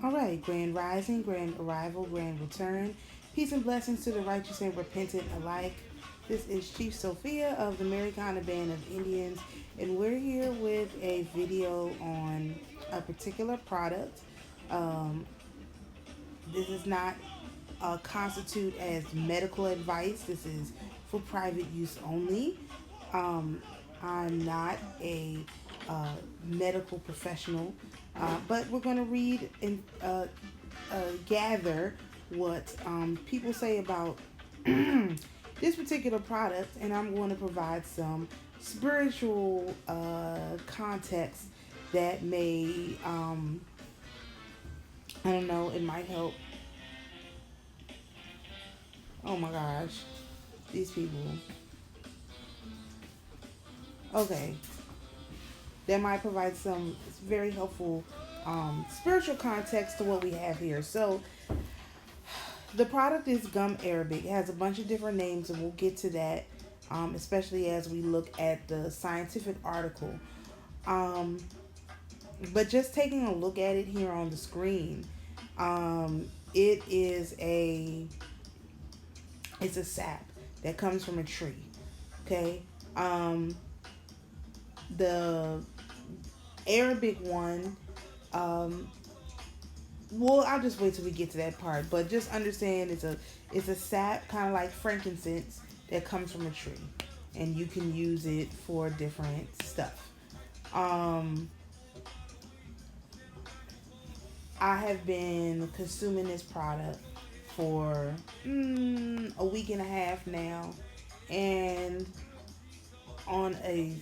All right, grand rising, grand arrival, grand return. Peace and blessings to the righteous and repentant alike. This is Chief Sophia of the Maricana Band of Indians, and we're here with a video on a particular product. Um, this is not constitute as medical advice. This is for private use only. Um, I'm not a uh, medical professional, but we're going to read and gather what people say about this particular product, and I'm going to provide some spiritual context that may, I don't know, it might help. Oh my gosh, these people. Okay, that might provide some very helpful spiritual context to what we have here. So, the product is gum arabic. It has a bunch of different names, and we'll get to that, especially as we look at the scientific article. Um, but just taking a look at it here on the screen, it is it's a sap that comes from a tree. Okay, um, the Arabic one. Um, well, I'll just wait till we get to that part. But just understand it's a sap, kind of like frankincense, that comes from a tree, and you can use it for different stuff. Um, I have been consuming this product for a week and a half now, and on a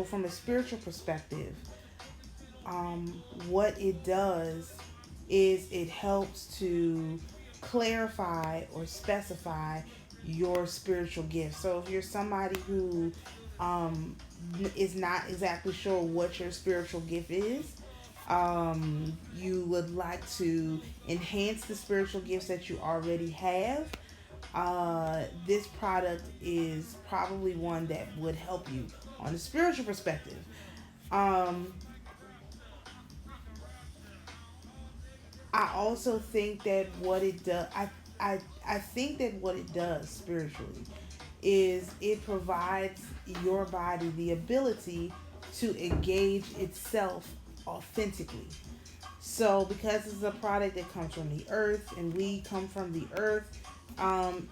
from a spiritual perspective, what it does is it helps to clarify or specify your spiritual gift. So if you're somebody who um, is not exactly sure what your spiritual gift is, you would like to enhance the spiritual gifts that you already have, this product is probably one that would help you on a spiritual perspective. Um, I also think that what it does, I think that what it does spiritually is it provides your body the ability to engage itself authentically. So, because it's a product that comes from the earth and we come from the earth,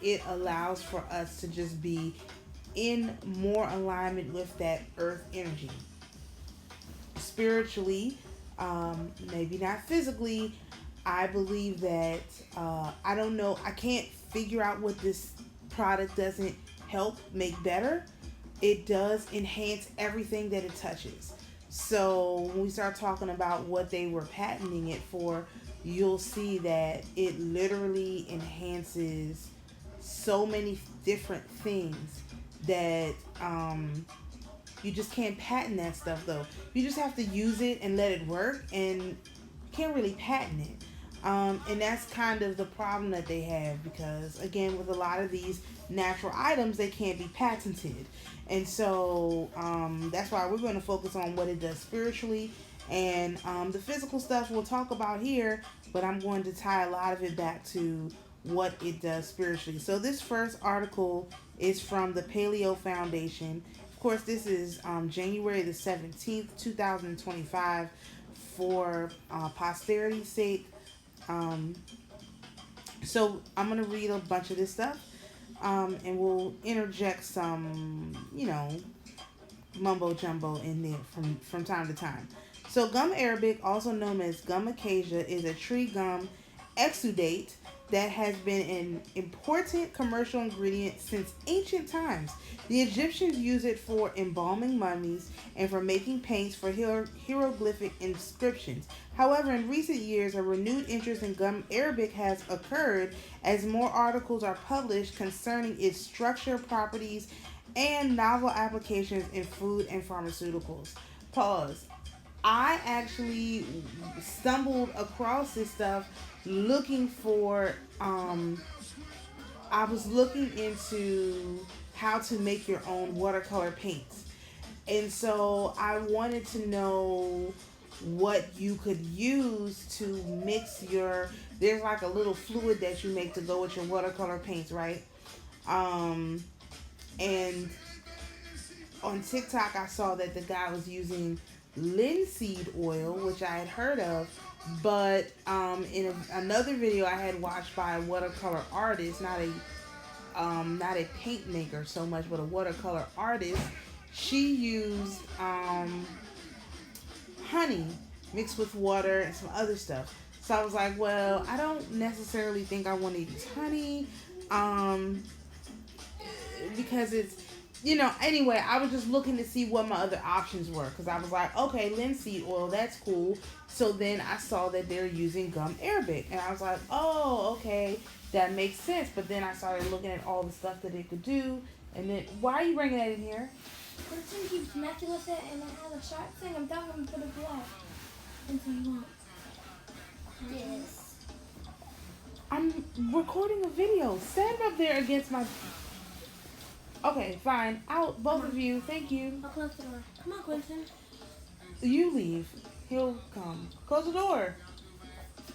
it allows for us to just be in more alignment with that earth energy. Spiritually, maybe not physically, I believe that, I don't know, I can't figure out what this product doesn't help make better. It does enhance everything that it touches. So when we start talking about what they were patenting it for, you'll see that it literally enhances so many different things that you just can't patent that stuff though. You just have to use it and let it work, and you can't really patent it. And that's kind of the problem that they have, because again, with a lot of these natural items, they can't be patented. And so that's why we're going to focus on what it does spiritually, and the physical stuff we'll talk about here, but I'm going to tie a lot of it back to what it does spiritually. So this first article is from the Paleo Foundation. Of course, this is January the 17th, 2025, for posterity's sake. Um, so I'm going to read a bunch of this stuff, and we'll interject some, mumbo jumbo in there from time to time. So gum arabic, also known as gum acacia, is a tree gum exudate that has been an important commercial ingredient since ancient times. The Egyptians used it for embalming mummies and for making paints for hieroglyphic inscriptions. However, in recent years, a renewed interest in gum arabic has occurred as more articles are published concerning its structure, properties, and novel applications in food and pharmaceuticals. Pause. I actually stumbled across this stuff looking for, I was looking into how to make your own watercolor paints. And so I wanted to know what you could use to mix your. There's like a little fluid that you make to go with your watercolor paints, right? Um, and on TikTok, I saw that the guy was using linseed oil, which I had heard of, but another video I had watched by a watercolor artist, not a paint maker so much, but a watercolor artist, she used honey mixed with water and some other stuff. So I was like, well, I don't necessarily think I want to use honey, because it's, anyway, I was just looking to see what my other options were, because I was like, okay, linseed oil, that's cool. So then I saw that they're using gum arabic, and I was like, oh, okay, that makes sense. But then I started looking at all the stuff that it could do, and then, why are you bringing that in here? Person keeps messing with it, and I have a sharp thing. I'm telling him to put it away. Until you want. Yes. I'm recording a video. Stand up there against my... Okay, fine. Out, both of you. Thank you. I'll close the door. Come on, Quentin. You leave. He'll come. Close the door.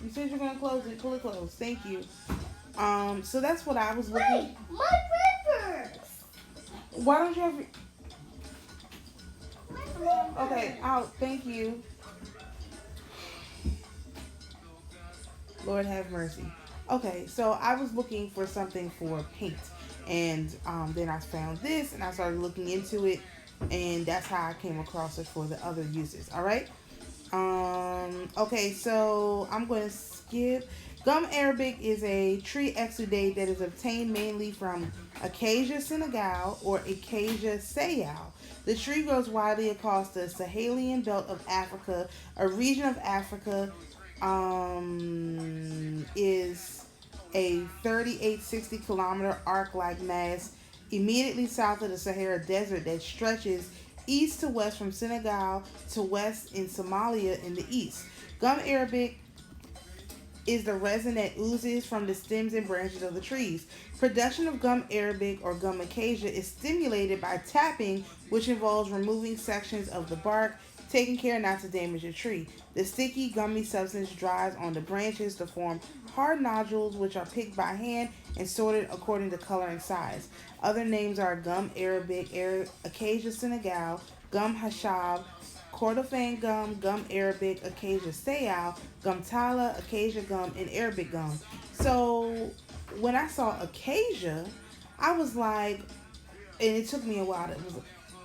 You said you're gonna close it. Pull it closed. Thank you. So that's what I was looking... Wait, my papers! Why don't you have... Okay, out. Thank you. Lord have mercy. Okay, so I was looking for something for paint. And then I found this, and I started looking into it, and that's how I came across it for the other uses. All right. Okay, so I'm going to skip. Gum arabic is a tree exudate that is obtained mainly from Acacia senegal or Acacia sayal. The tree grows widely across the Sahelian belt of Africa. A region of Africa is a 3860 kilometer arc-like mass immediately south of the Sahara Desert that stretches east to west from Senegal to west in Somalia in the east. Gum arabic is the resin that oozes from the stems and branches of the trees. Production of gum arabic or gum acacia is stimulated by tapping, which involves removing sections of the bark, taking care not to damage a tree. The sticky, gummy substance dries on the branches to form hard nodules, which are picked by hand and sorted according to color and size. Other names are gum arabic, Acacia senegal, gum hashab, Kordofan gum, gum arabic, Acacia sayal, gum tala, acacia gum, and Arabic gum. So when I saw acacia, I was like, and it took me a while.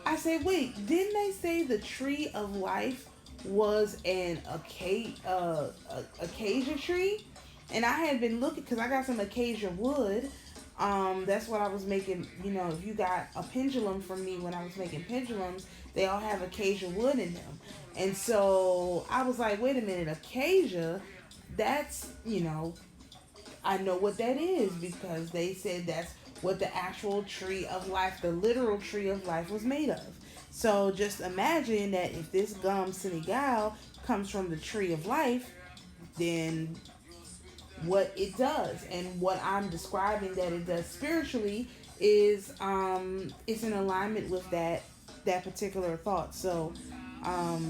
I said, wait, didn't they say the tree of life was an acacia tree? And I had been looking, because I got some acacia wood. That's what I was making. If you got a pendulum from me when I was making pendulums, they all have acacia wood in them. And so I was like, wait a minute, acacia, that's, I know what that is, because they said that's what the actual tree of life, the literal tree of life, was made of. So just imagine that if this gum Senegal comes from the tree of life, then what it does and what I'm describing that it does spiritually is it's in alignment with that particular thought. So all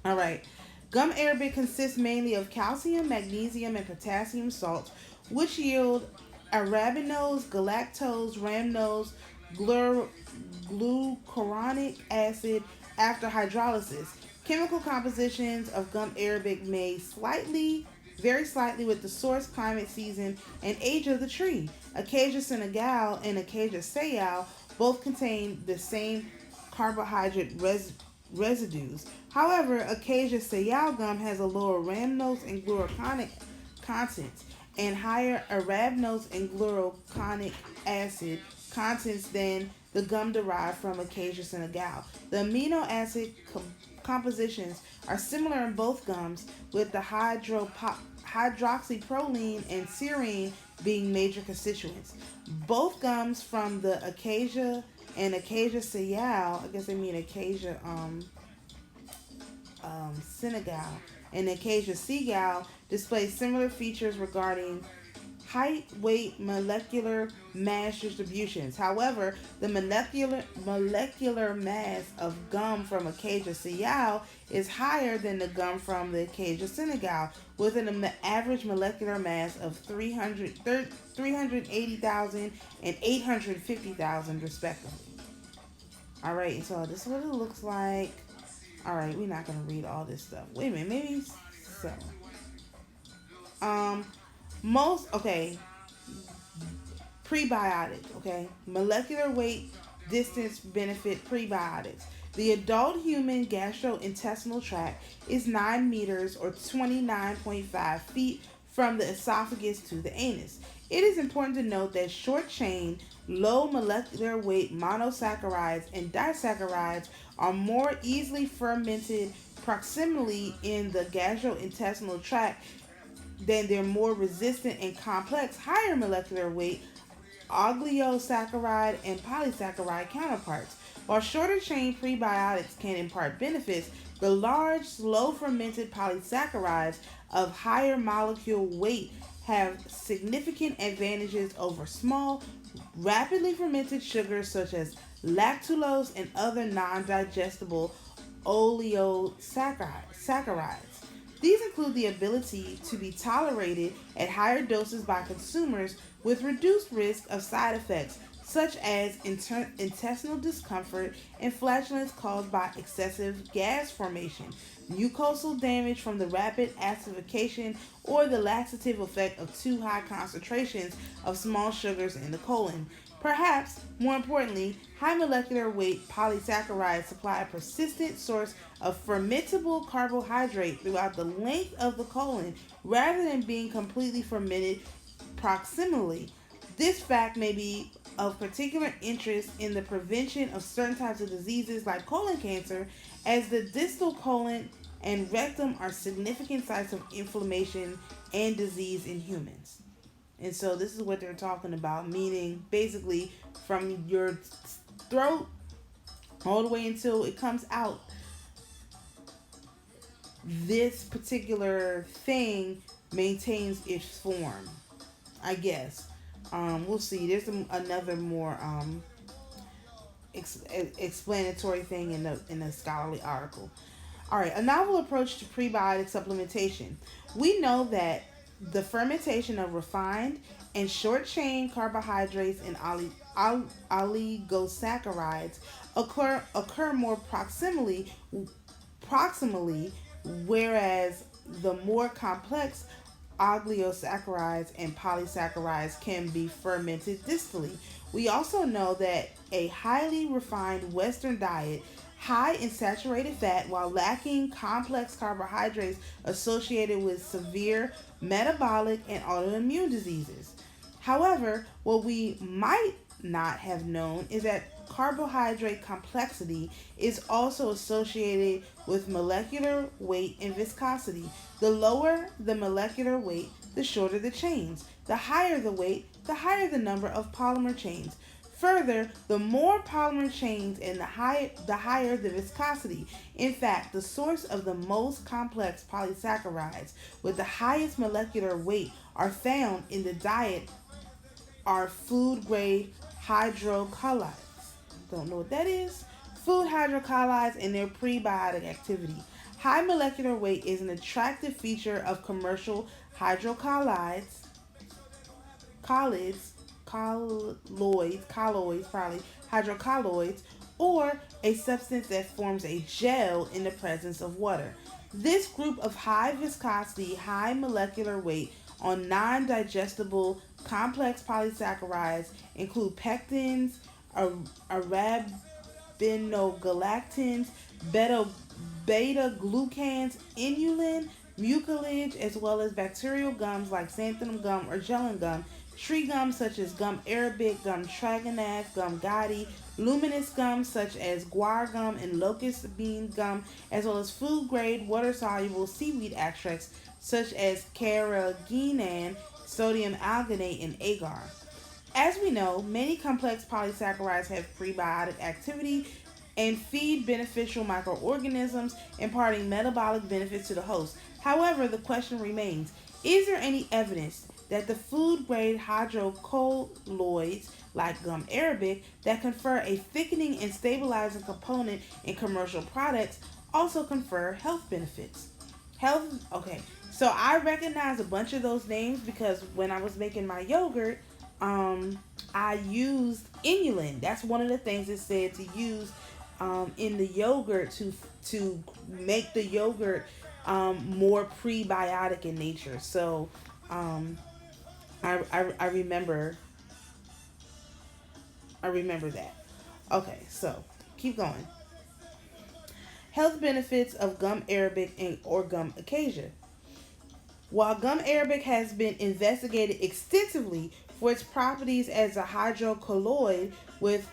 right. Gum arabic consists mainly of calcium, magnesium, and potassium salts, which yield arabinose, galactose, rhamnose, glucuronic acid after hydrolysis. Chemical compositions of gum arabic may very slightly with the source, climate, season, and age of the tree. Acacia senegal and Acacia sayal both contain the same carbohydrate residues. However, Acacia sayal gum has a lower rhamnose and glucuronic content and higher arabinose and glucuronic acid contents than the gum derived from Acacia senegal. The amino acid compositions are similar in both gums, with the hydroxyproline and serine being major constituents. Both gums from the Acacia and Acacia sayal, I guess they mean Acacia senegal, and Acacia senegal display similar features regarding height, weight, molecular mass distributions. However, the molecular mass of gum from Acacia Senegal is higher than the gum from the Acacia Senegal, with an average molecular mass of 380,000 and 850,000 respectively. All right, so this is what it looks like. All right, we're not gonna read all this stuff. Wait a minute, maybe so. Um, most okay. Prebiotics, okay? Molecular weight distance benefit prebiotics. The adult human gastrointestinal tract is 9 meters or 29.5 feet from the esophagus to the anus. It is important to note that short chain, low molecular weight monosaccharides and disaccharides are more easily fermented proximally in the gastrointestinal tract than their more resistant and complex higher molecular weight oligosaccharide and polysaccharide counterparts. While shorter chain prebiotics can impart benefits, the large, slow fermented polysaccharides of higher molecule weight have significant advantages over small, rapidly fermented sugars such as lactulose and other non-digestible oleosaccharides. These include the ability to be tolerated at higher doses by consumers with reduced risk of side effects such as intestinal discomfort and flatulence caused by excessive gas formation, mucosal damage from the rapid acidification, or the laxative effect of too high concentrations of small sugars in the colon. Perhaps more importantly, high molecular weight polysaccharides supply a persistent source of fermentable carbohydrate throughout the length of the colon rather than being completely fermented proximally. This fact may be of particular interest in the prevention of certain types of diseases like colon cancer, as the distal colon and rectum are significant sites of inflammation and disease in humans. And so this is what they're talking about, meaning basically from your throat all the way until it comes out, this particular thing maintains its form, I guess. We'll see. There's another more explanatory thing in the scholarly article. All right, a novel approach to prebiotic supplementation. We know that the fermentation of refined and short-chain carbohydrates and oligosaccharides occur more proximally, whereas the more complex oligosaccharides and polysaccharides can be fermented distally. We also know that a highly refined Western diet, high in saturated fat while lacking complex carbohydrates associated with severe metabolic and autoimmune diseases. However, what we might not have known is that carbohydrate complexity is also associated with molecular weight and viscosity. The lower the molecular weight, the shorter the chains. The higher the weight, the higher the number of polymer chains. Further, the more polymer chains and the higher the viscosity. In fact, the source of the most complex polysaccharides with the highest molecular weight are found in the diet are food-grade hydrocolloids. Don't know what that is? Food hydrocolloids and their prebiotic activity. High molecular weight is an attractive feature of commercial hydrocolloids, hydrocolloids, or a substance that forms a gel in the presence of water. This group of high viscosity, high molecular weight on non-digestible complex polysaccharides include pectins, arabinogalactans, beta-glucans, inulin, mucilage, as well as bacterial gums like xanthan gum or gellan gum, tree gums such as gum arabic, gum traganath, gum gatti, luminous gums such as guar gum and locust bean gum, as well as food-grade water-soluble seaweed extracts such as carrageenan, sodium alginate, and agar. As we know, many complex polysaccharides have prebiotic activity and feed beneficial microorganisms, imparting metabolic benefits to the host. However, the question remains, is there any evidence that the food grade hydrocolloids like gum arabic that confer a thickening and stabilizing component in commercial products also confer health benefits. Okay. So I recognize a bunch of those names because when I was making my yogurt, I used inulin. That's one of the things it said to use in the yogurt to make the yogurt more prebiotic in nature. So um, I remember that. Okay, so keep going. Health benefits of gum arabic and or gum acacia. While gum arabic has been investigated extensively for its properties as a hydrocolloid with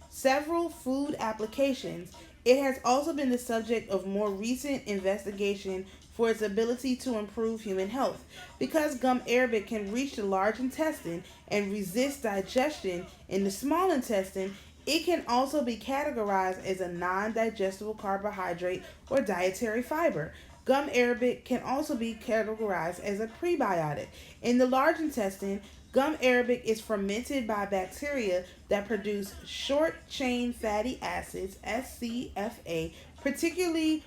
several food applications, it has also been the subject of more recent investigation for its ability to improve human health. Because gum arabic can reach the large intestine and resist digestion in the small intestine, it can also be categorized as a non digestible carbohydrate or dietary fiber. Gum arabic can also be categorized as a prebiotic. In the large intestine, gum arabic is fermented by bacteria that produce short chain fatty acids, SCFA, particularly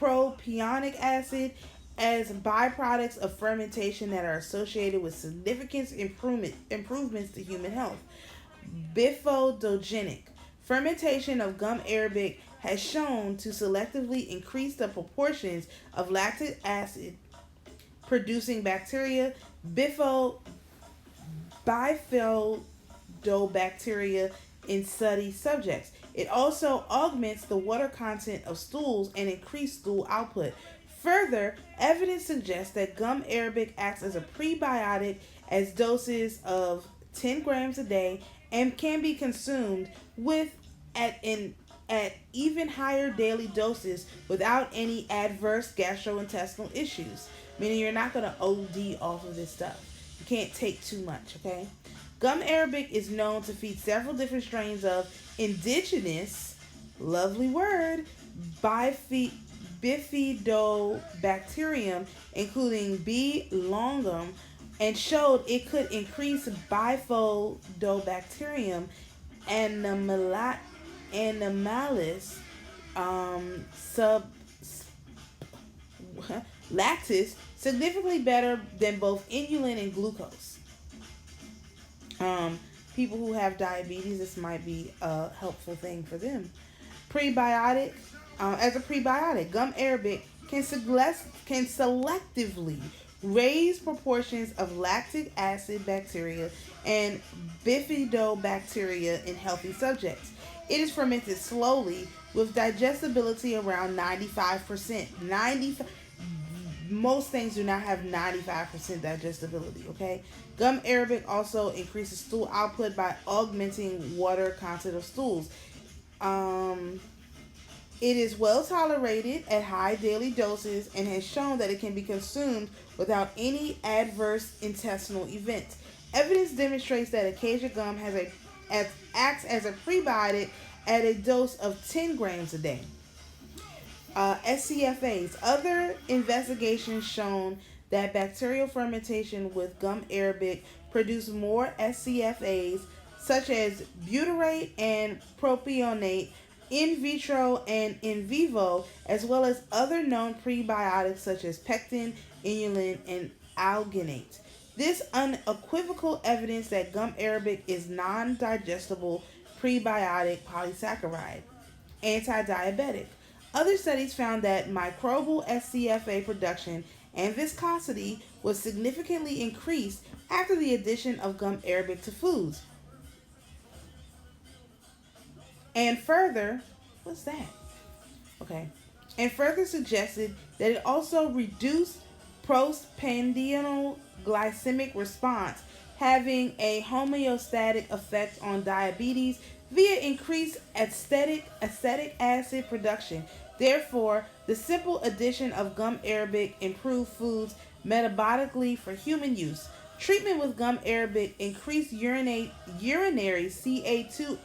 propionic acid, as byproducts of fermentation that are associated with significant improvements to human health. Bifidogenic. Fermentation of gum arabic has shown to selectively increase the proportions of lactic acid producing bacteria, bifidobacteria, in study subjects. It also augments the water content of stools and increases stool output. Further, evidence suggests that gum arabic acts as a prebiotic as doses of 10 grams a day and can be consumed at even higher daily doses without any adverse gastrointestinal issues. Meaning you're not going to OD off of this stuff. You can't take too much, okay? Gum arabic is known to feed several different strains of indigenous, lovely word, bifidobacterium, including B. longum, and showed it could increase bifidobacterium animalis sub lactis significantly better than both inulin and glucose. People who have diabetes, this might be a helpful thing for them. Prebiotic, as a prebiotic, gum arabic can selectively raise proportions of lactic acid bacteria and bifidobacteria in healthy subjects. It is fermented slowly with digestibility around 95%. Most things do not have 95% digestibility, okay? Gum arabic also increases stool output by augmenting water content of stools. It is well tolerated at high daily doses and has shown that it can be consumed without any adverse intestinal events. Evidence demonstrates that acacia gum acts as a prebiotic at a dose of 10 grams a day. SCFAs. Other investigations shown that bacterial fermentation with gum arabic produce more SCFAs, such as butyrate and propionate, in vitro and in vivo, as well as other known prebiotics such as pectin, inulin, and alginate. This unequivocal evidence that gum arabic is non-digestible prebiotic polysaccharide. Anti-diabetic. Other studies found that microbial SCFA production and viscosity was significantly increased after the addition of gum arabic to foods. And further, what's that? Okay. And further suggested that it also reduced postprandial glycemic response, having a homeostatic effect on diabetes via increased acetic acid production. Therefore, the simple addition of gum arabic improved foods metabolically for human use. Treatment with gum arabic increased urinary Ca2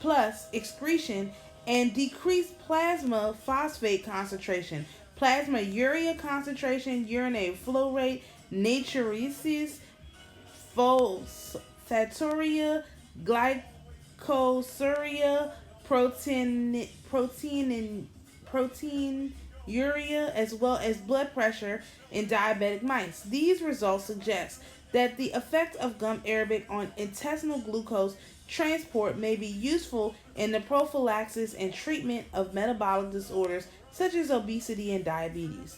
plus excretion and decreased plasma phosphate concentration. plasma concentration, urinary flow rate, natriuresis, phosphaturia, glycosuria, proteinuria, as well as blood pressure in diabetic mice. These results suggest that the effect of gum arabic on intestinal glucose transport may be useful in the prophylaxis and treatment of metabolic disorders such as obesity and diabetes.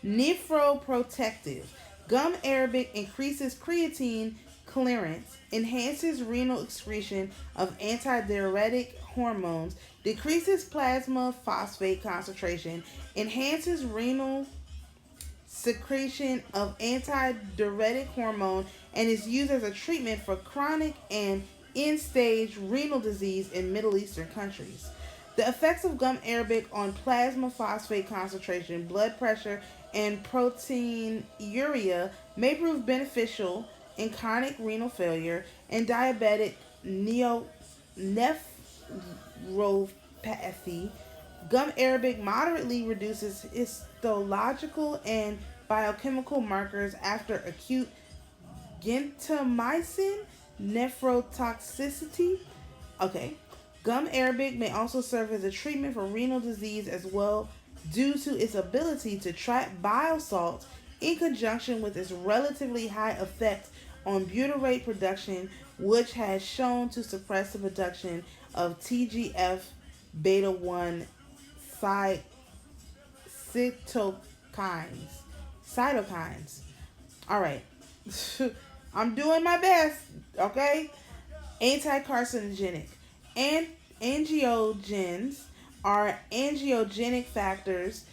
Nephroprotective. Gum arabic increases creatine clearance, enhances renal excretion of antidiuretic hormones, decreases plasma phosphate concentration, enhances renal secretion of antidiuretic hormone, and is used as a treatment for chronic and end-stage renal disease in Middle Eastern countries. The effects of gum arabic on plasma phosphate concentration, blood pressure, and proteinuria may prove beneficial in chronic renal failure and diabetic nephropathy. Gum arabic moderately reduces histological and biochemical markers after acute gentamicin nephrotoxicity. Okay. Gum arabic may also serve as a treatment for renal disease as well due to its ability to trap bile salts in conjunction with its relatively high effect on butyrate production, which has shown to suppress the production of TGF beta 1 cytokines. All right. I'm doing my best, okay? Anti-carcinogenic. And angiogens are angiogenic factors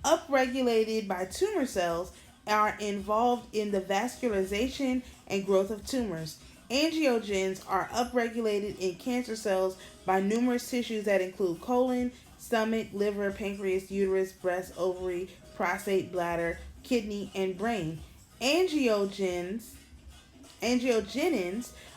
upregulated by tumor cells are involved in the vascularization and growth of tumors. Angiogens are upregulated in cancer cells by numerous tissues that include colon, stomach, liver, pancreas, uterus, breast, ovary, prostate, bladder, kidney, and brain. Angiogenins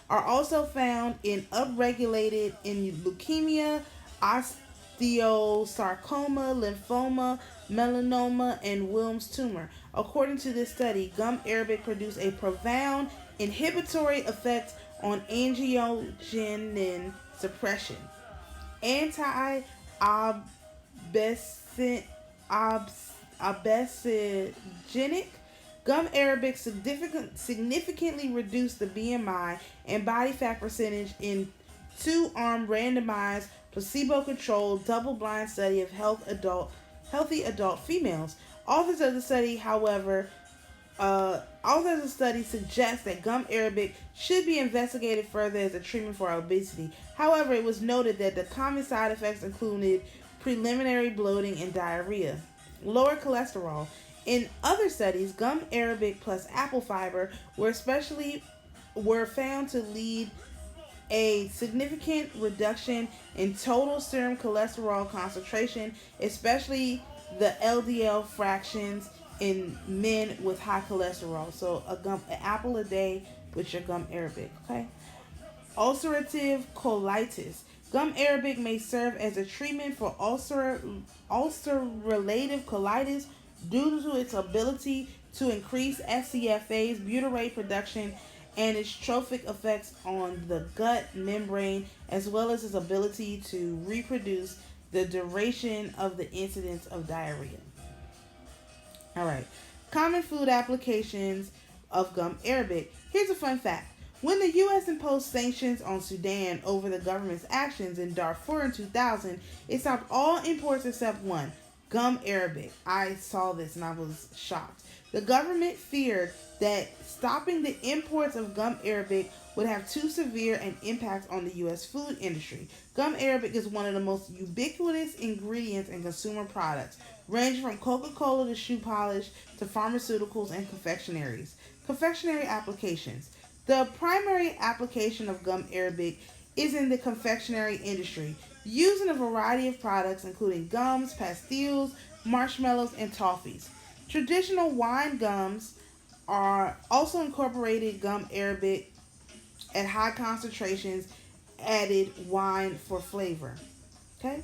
are also found in upregulated in leukemia, osteosarcoma, lymphoma, melanoma, and Wilms tumor. According to this study, gum arabic produced a profound inhibitory effect on angiogenin suppression. Anti-obesogenic. Gum arabic significantly reduced the BMI and body fat percentage in two-arm randomized placebo-controlled double-blind study of healthy adult females. Authors of the study, suggest that gum arabic should be investigated further as a treatment for obesity. However, it was noted that the common side effects included preliminary bloating and diarrhea. Lower cholesterol. In other studies, gum arabic plus apple fiber were found to lead a significant reduction in total serum cholesterol concentration, especially the LDL fractions in men with high cholesterol. So an apple a day with your gum arabic, okay? Ulcerative colitis. Gum arabic may serve as a treatment for ulcer-related colitis due to its ability to increase SCFA's butyrate production and its trophic effects on the gut membrane, as well as its ability to reproduce the duration of the incidence of diarrhea. All right. Common food applications of gum arabic. Here's a fun fact. When the U.S. imposed sanctions on Sudan over the government's actions in Darfur in 2000, it stopped all imports except one, gum arabic. I saw this and I was shocked. The government feared that stopping the imports of gum arabic would have too severe an impact on the U.S. food industry. Gum arabic is one of the most ubiquitous ingredients in consumer products, ranging from Coca-Cola to shoe polish to pharmaceuticals and confectionaries. Confectionery applications. The primary application of gum arabic is in the confectionery industry, used in a variety of products including gums, pastilles, marshmallows, and toffees. Traditional wine gums are also incorporated gum arabic at high concentrations, added wine for flavor. Okay?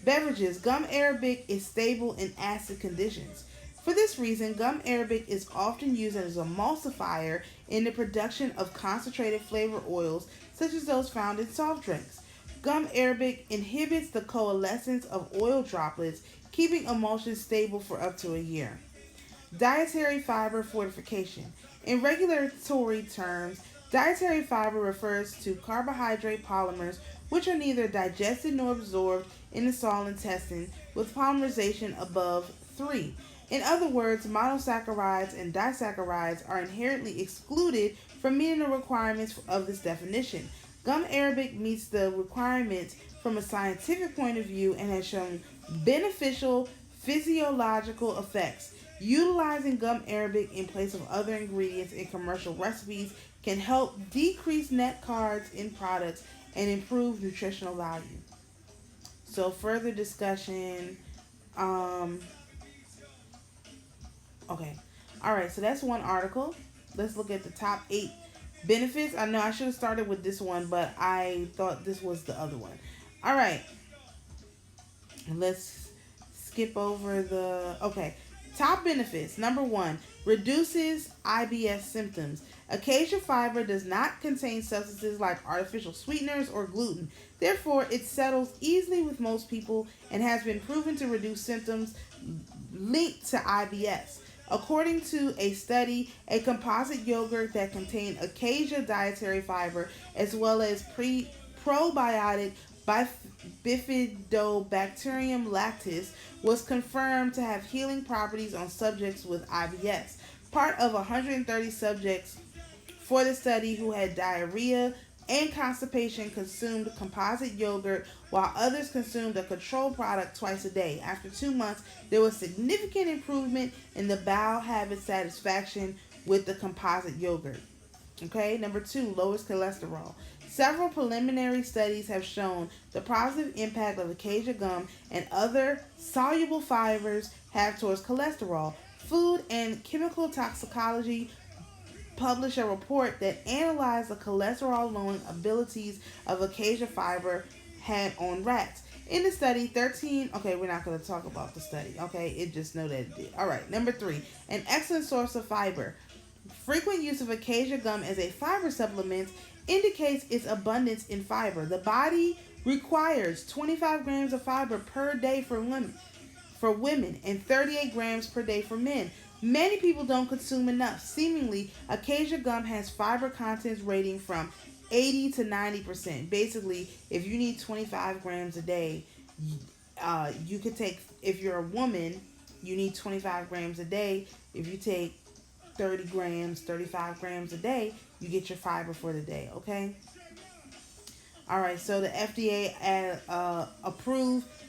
Beverages. Gum arabic is stable in acid conditions. For this reason, gum arabic is often used as an emulsifier in the production of concentrated flavor oils, such as those found in soft drinks. Gum arabic inhibits the coalescence of oil droplets, keeping emulsions stable for up to a year. Dietary fiber fortification. In regulatory terms, dietary fiber refers to carbohydrate polymers which are neither digested nor absorbed in the small intestine with polymerization above 3. In other words, monosaccharides and disaccharides are inherently excluded from meeting the requirements of this definition. Gum arabic meets the requirements from a scientific point of view and has shown beneficial physiological effects. Utilizing gum arabic in place of other ingredients in commercial recipes can help decrease net carbs in products and improve nutritional value. So further discussion. Okay. All right. So that's one article. Let's look at the top 8 benefits. I know I should have started with this one, but I thought this was the other one. All right. Let's skip over the. Okay. Top benefits. Number 1, reduces IBS symptoms. Acacia fiber does not contain substances like artificial sweeteners or gluten. Therefore, it settles easily with most people and has been proven to reduce symptoms linked to IBS. According to a study, a composite yogurt that contained acacia dietary fiber as well as probiotic Bifidobacterium lactis was confirmed to have healing properties on subjects with IBS. Part of 130 subjects for the study who had diarrhea and constipation consumed composite yogurt, while others consumed a control product twice a day. After 2 months, there was significant improvement in the bowel habit satisfaction with the composite yogurt. Okay, number 2, lowers cholesterol. Several preliminary studies have shown the positive impact of acacia gum and other soluble fibers have towards cholesterol. Food and Chemical Toxicology published a report that analyzed the cholesterol-lowering abilities of acacia fiber had on rats. In the study, 13... Okay, we're not going to talk about the study. Okay, it just know that it did. All right, number 3, an excellent source of fiber. Frequent use of acacia gum as a fiber supplement indicates its abundance in fiber. The body requires 25 grams of fiber per day for women and 38 grams per day for men. Many people don't consume enough. Seemingly, acacia gum has fiber contents rating from 80 to 90%. Basically, if you need 25 grams a day, you could take, if you're a woman, you need 25 grams a day. If you take 30 grams, 35 grams a day, you get your fiber for the day, okay? All right, so the FDA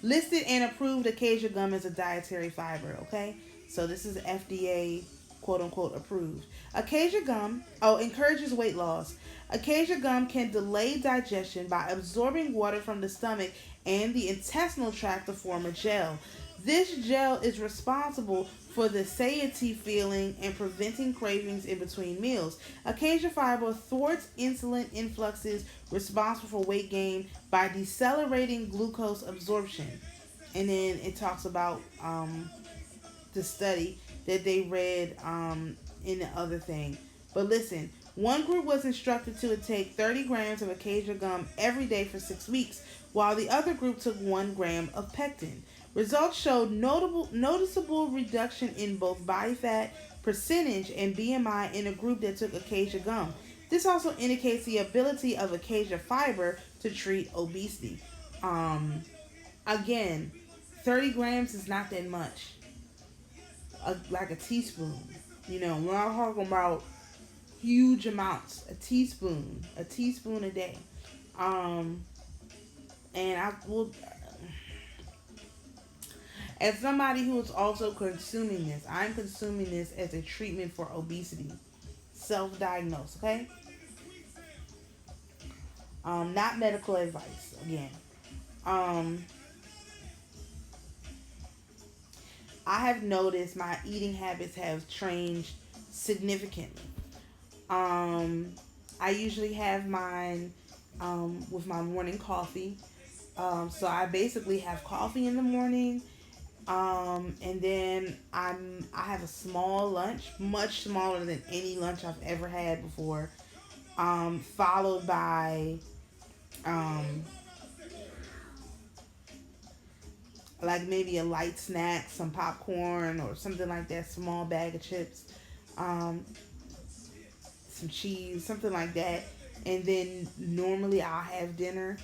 listed and approved acacia gum as a dietary fiber, okay? So this is FDA quote-unquote approved. Acacia gum, encourages weight loss. Acacia gum can delay digestion by absorbing water from the stomach and the intestinal tract to form a gel. This gel is responsible for the satiety feeling and preventing cravings in between meals. Acacia fiber thwarts insulin influxes responsible for weight gain by decelerating glucose absorption. And then it talks about the study that they read in the other thing. But listen, one group was instructed to take 30 grams of acacia gum every day for 6 weeks, while the other group took 1 gram of pectin. Results showed noticeable reduction in both body fat percentage and BMI in a group that took acacia gum. This also indicates the ability of acacia fiber to treat obesity. Again, 30 grams is not that much. Like a teaspoon. You know, we're not talking about huge amounts. A teaspoon a day. And I will... As somebody who is also consuming this, I'm consuming this as a treatment for obesity. Self-diagnosed, okay? Not medical advice, again. I have noticed my eating habits have changed significantly. I usually have mine with my morning coffee. So I basically have coffee in the morning, and then I have a small lunch, much smaller than any lunch I've ever had before. Followed by um, like maybe a light snack, some popcorn or something like that, small bag of chips, um, some cheese, something like that. And then normally I'll have dinner.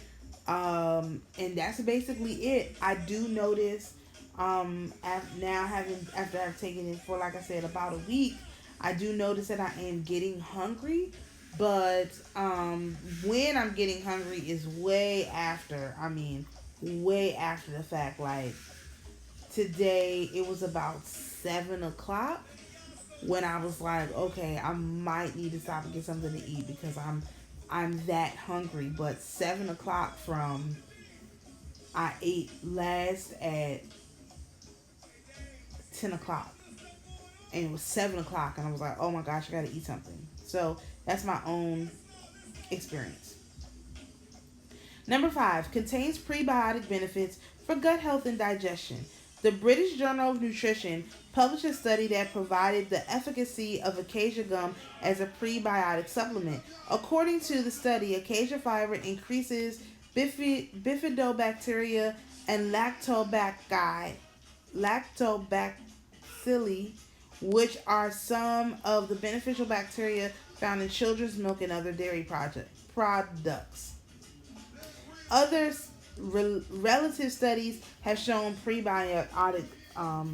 And that's basically it. I do notice now having after I've taken it for, like I said, about a week, I do notice that I am getting hungry. But when I'm getting hungry is way after. I mean, way after the fact. Like today, it was about 7 o'clock when I was like, okay, I might need to stop and get something to eat because I'm that hungry. But 7 o'clock from I ate last at 10 o'clock, and it was 7 o'clock, and I was like, oh my gosh, I gotta eat something. So that's my own experience. Number 5, contains prebiotic benefits for gut health and digestion. The British Journal of Nutrition published a study that provided the efficacy of acacia gum as a prebiotic supplement. According to the study, acacia fiber increases bifidobacteria and lactobacilli, which are some of the beneficial bacteria found in children's milk and other dairy products. Other relative studies have shown prebiotic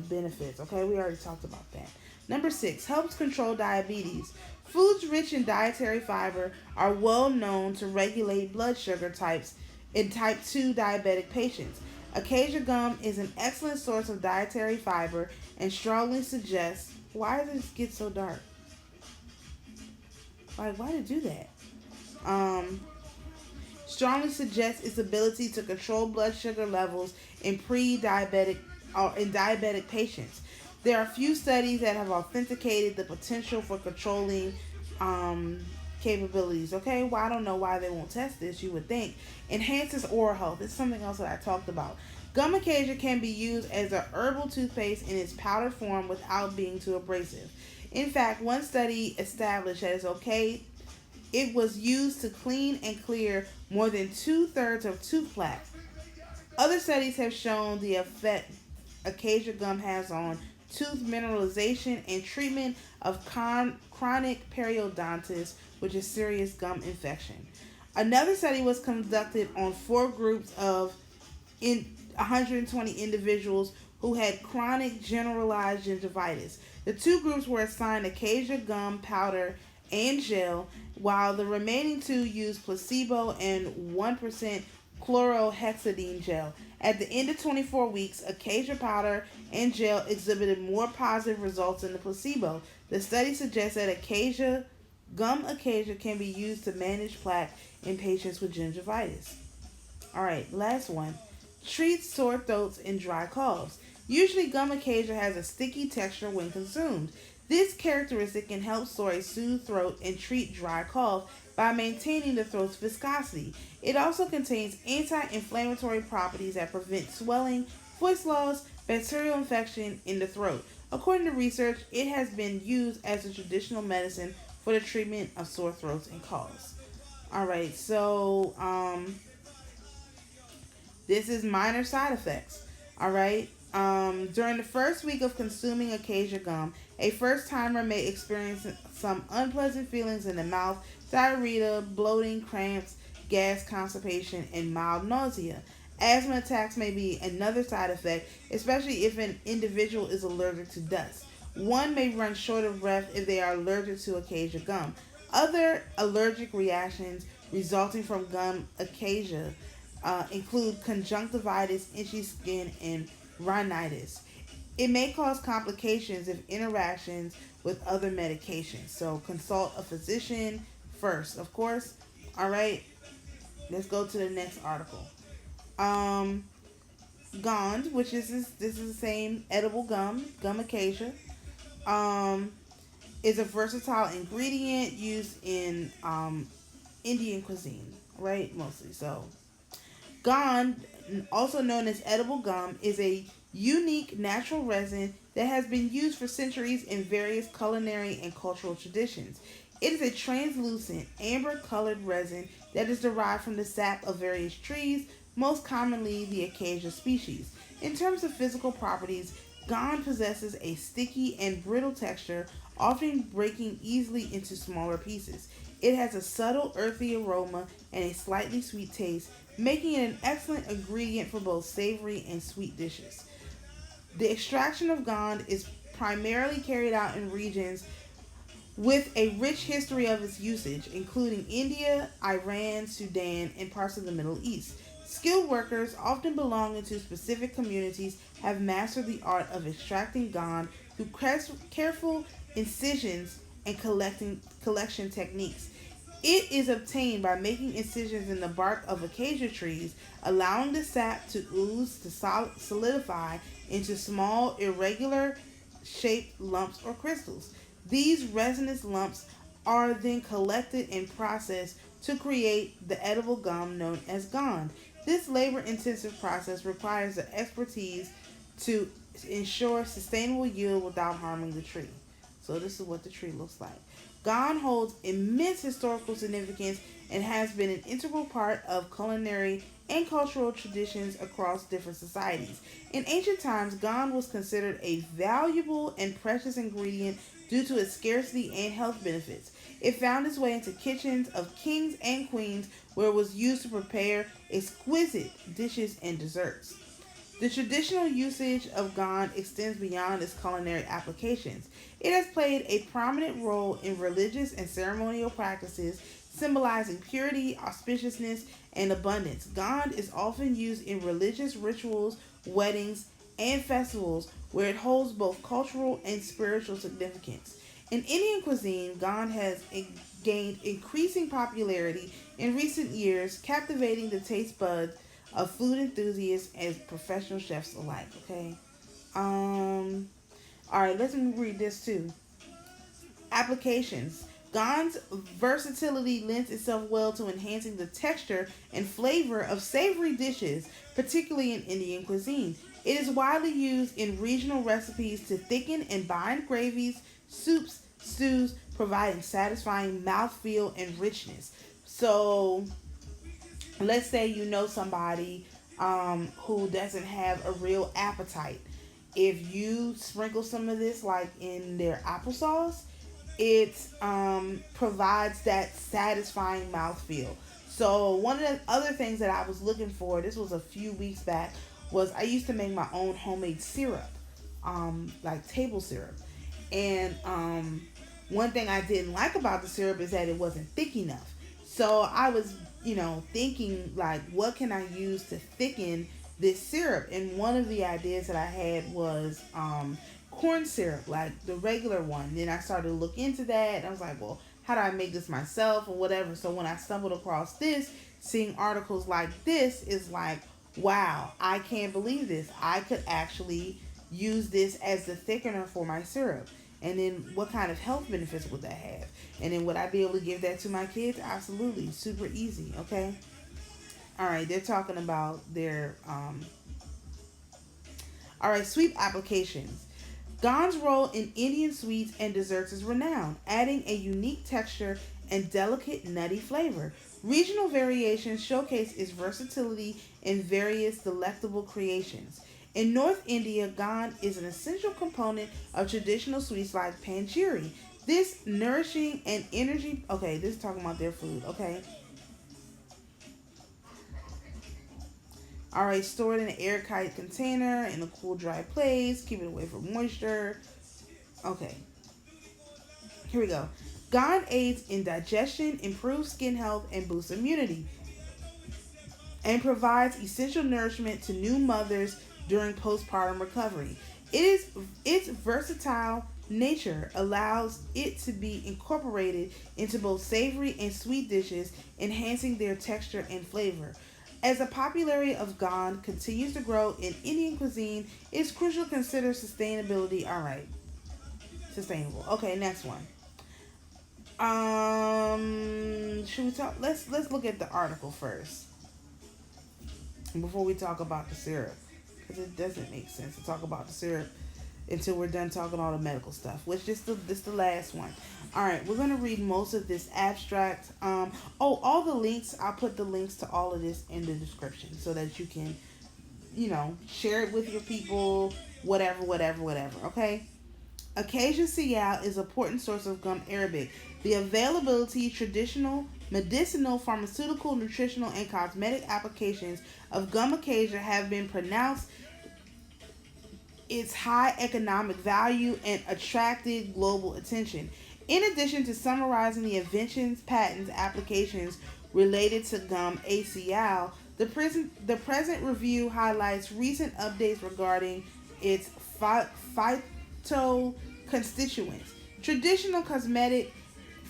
benefits. Okay, we already talked about that. Number 6, helps control diabetes. Foods rich in dietary fiber are well known to regulate blood sugar types in type 2 diabetic patients. Acacia gum is an excellent source of dietary fiber and strongly suggests. Why does this get so dark? Like, why did it do that? Strongly suggests its ability to control blood sugar levels in pre-diabetic or in diabetic patients. There are few studies that have authenticated the potential for controlling capabilities. Okay, well, I don't know why they won't test this. You would think enhances oral health. It's something else that I talked about. Gum acacia can be used as a herbal toothpaste in its powdered form without being too abrasive. In fact, one study established that it was used to clean and clear more than 2/3 of tooth plaque. Other studies have shown the effect acacia gum has on tooth mineralization and treatment of chronic periodontitis, which is serious gum infection. Another study was conducted on 4 groups of 120 individuals who had chronic generalized gingivitis. The 2 groups were assigned acacia gum powder and gel, while the remaining 2 used placebo and 1% chlorhexidine gel. At the end of 24 weeks, acacia powder and gel exhibited more positive results than the placebo. The study suggests that gum acacia can be used to manage plaque in patients with gingivitis. All right, last one. Treats sore throats and dry coughs. Usually, gum acacia has a sticky texture when consumed. This characteristic can help sore a soothe throat and treat dry cough by maintaining the throat's viscosity. It also contains anti-inflammatory properties that prevent swelling, voice loss, bacterial infection in the throat. According to research, it has been used as a traditional medicine for the treatment of sore throats and coughs. All right, so this is minor side effects. All right. During the first week of consuming acacia gum, a first timer may experience some unpleasant feelings in the mouth, diarrhea, bloating, cramps, gas, constipation, and mild nausea. Asthma attacks may be another side effect, especially if an individual is allergic to dust. One may run short of breath if they are allergic to acacia gum. Other allergic reactions resulting from gum acacia include conjunctivitis, itchy skin, and rhinitis. It may cause complications if interactions with other medications. So consult a physician first, of course. All right, let's go to the next article. Gond, which is this is the same edible gum acacia, is a versatile ingredient used in Indian cuisine, right? Mostly so. Gond, also known as edible gum, is a unique natural resin that has been used for centuries in various culinary and cultural traditions. It is a translucent, amber colored resin that is derived from the sap of various trees, most commonly the acacia species. In terms of physical properties, Gond possesses a sticky and brittle texture, often breaking easily into smaller pieces. It has a subtle earthy aroma and a slightly sweet taste, making it an excellent ingredient for both savory and sweet dishes. The extraction of Gond is primarily carried out in regions with a rich history of its usage, including India, Iran, Sudan, and parts of the Middle East. Skilled workers, often belonging to specific communities, have mastered the art of extracting Gond through careful incisions and collection techniques. It is obtained by making incisions in the bark of acacia trees, allowing the sap to ooze to solidify into small, irregular shaped lumps or crystals. These resinous lumps are then collected and processed to create the edible gum known as Gond. This labor intensive process requires the expertise to ensure sustainable yield without harming the tree. So, this is what the tree looks like. Gond holds immense historical significance and has been an integral part of culinary and cultural traditions across different societies. In ancient times, Gond was considered a valuable and precious ingredient due to its scarcity and health benefits. It found its way into kitchens of kings and queens where it was used to prepare exquisite dishes and desserts. The traditional usage of Gond extends beyond its culinary applications. It has played a prominent role in religious and ceremonial practices, symbolizing purity, auspiciousness, and abundance. Gond is often used in religious rituals, weddings, and festivals where it holds both cultural and spiritual significance. In Indian cuisine, Gond has gained increasing popularity in recent years, captivating the taste buds of food enthusiasts and professional chefs alike. Okay. All right. Let's read this too. Applications. Gond's versatility lends itself well to enhancing the texture and flavor of savory dishes, particularly in Indian cuisine. It is widely used in regional recipes to thicken and bind gravies, soups, stews, providing satisfying mouthfeel and richness. So, let's say you know somebody who doesn't have a real appetite. If you sprinkle some of this like in their applesauce, it provides that satisfying mouthfeel. So one of the other things that I was looking for, this was a few weeks back, was I used to make my own homemade syrup, like table syrup. And one thing I didn't like about the syrup is that it wasn't thick enough. So I was, thinking like, what can I use to thicken this syrup? And one of the ideas that I had was corn syrup, like the regular one. Then I started to look into that, and I was like, well, how do I make this myself or whatever? So when I stumbled across this, seeing articles like this is like, wow, I can't believe this. I could actually use this as the thickener for my syrup. And then what kind of health benefits would that have? And then would I be able to give that to my kids? Absolutely. Super easy, okay? All right, they're talking about their all right, sweet applications. Gond's role in Indian sweets and desserts is renowned, adding a unique texture and delicate nutty flavor. Regional variations showcase its versatility in various delectable creations. In North India, Gond is an essential component of traditional sweets like panjiri. This nourishing and energy. Okay, this is talking about their food. Okay. All right, stored in an airtight container in a cool, dry place. Keep it away from moisture. Okay. Here we go. Gond aids in digestion, improves skin health, and boosts immunity, and provides essential nourishment to new mothers during postpartum recovery. Its versatile nature allows it to be incorporated into both savory and sweet dishes, enhancing their texture and flavor. As the popularity of Gond continues to grow in Indian cuisine, it's crucial to consider sustainability. All right, sustainable. Okay, next one. Should we talk? Let's look at the article first. before we talk about the syrup, because it doesn't make sense to talk about the syrup until we're done talking all the medical stuff, which this the last one. All right, we're gonna read most of this abstract. All the links. I'll put the links to all of this in the description so that you can, share it with your people. Whatever. Okay. Acacia Seal is an important source of gum arabic. The availability, traditional, medicinal, pharmaceutical, nutritional, and cosmetic applications of gum acacia have been pronounced its high economic value and attracted global attention. In addition to summarizing the inventions, patents, applications related to gum ACL, the present review highlights recent updates regarding its phytoconstituents, traditional cosmetic,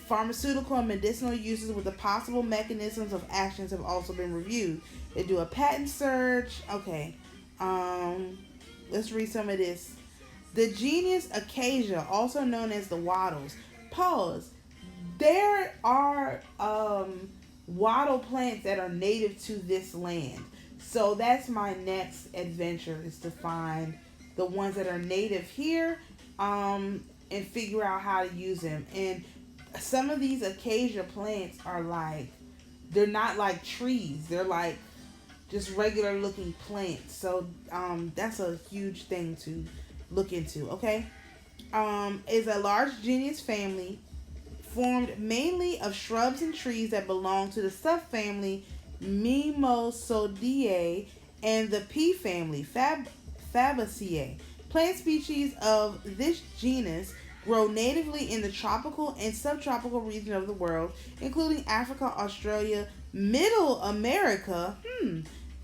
pharmaceutical, and medicinal uses with the possible mechanisms of actions have also been reviewed. They do a patent search. Okay. Let's read some of this. The genus Acacia, also known as the wattles. Pause. There are wattle plants that are native to this land. So that's my next adventure, is to find the ones that are native here, and figure out how to use them. And some of these acacia plants are like, they're not like trees. They're like just regular looking plants. So that's a huge thing to look into. Okay. Is a large genus family formed mainly of shrubs and trees that belong to the subfamily Mimosodiae and the pea family Fabaceae. Plant species of this genus grow natively in the tropical and subtropical region of the world, including Africa, Australia, Middle America,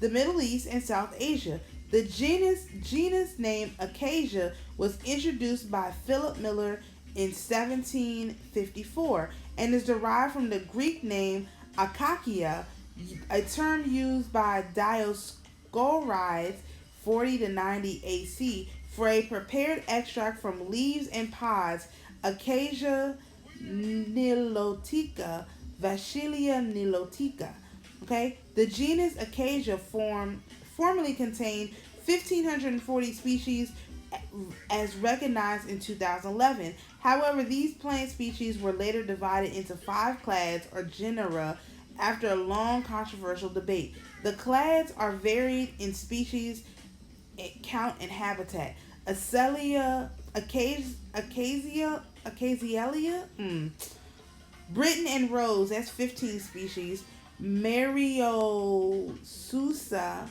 the Middle East, and South Asia. The genus name Acacia was introduced by Philip Miller in 1754 and is derived from the Greek name Akakia, a term used by Dioscorides 40 to 90 AC for a prepared extract from leaves and pods. Acacia nilotica, Vachellia nilotica. Okay, the genus Acacia formerly contained 1,540 species as recognized in 2011. However, these plant species were later divided into 5 clades or genera after a long controversial debate. The clades are varied in species count and habitat. Acacia, Britain and Rose, that's 15 species. Mariosousa,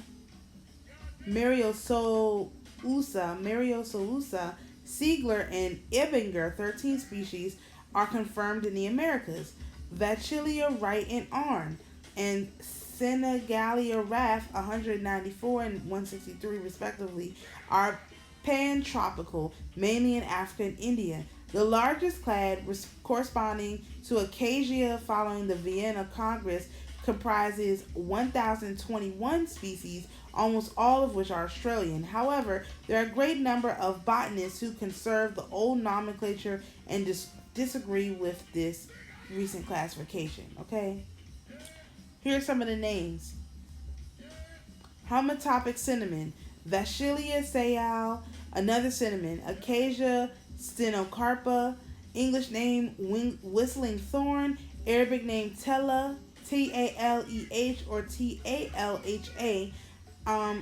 Siegler, and Ebinger, 13 species, are confirmed in the Americas. Vachellia Wright and Arn, and Senegalia Raff, 194 and 163 respectively, are pantropical, mainly in Africa and India. The largest clade, corresponding to Acacia following the Vienna Congress, comprises 1,021 species, almost all of which are Australian. However, there are a great number of botanists who conserve the old nomenclature and disagree with this recent classification. Okay? Here are some of the names. Homatopic cinnamon, Vachellia Sayal, another cinnamon, Acacia stenocarpa, English name whistling thorn, Arabic name Tella, Taleh or Talha.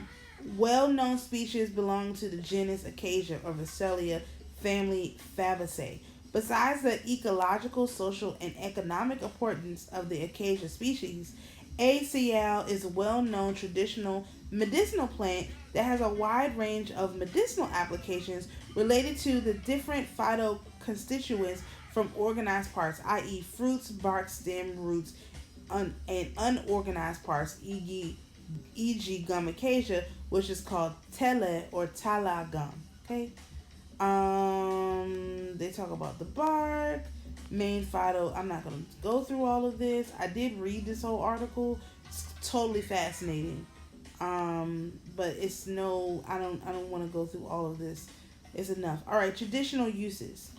Well-known species belong to the genus Acacia or Vachellia family Fabaceae. Besides the ecological, social, and economic importance of the acacia species, ACL is a well-known traditional medicinal plant that has a wide range of medicinal applications related to the different phytoconstituents from organized parts, i.e. fruits, bark, stem, roots, and unorganized parts, e.g. gum acacia, which is called tele or tala gum. Okay. They talk about the bark, main phyto. I'm not gonna go through all of this. I did read this whole article. It's totally fascinating. But it's no. I don't want to go through all of this. It's enough. All right. Traditional uses.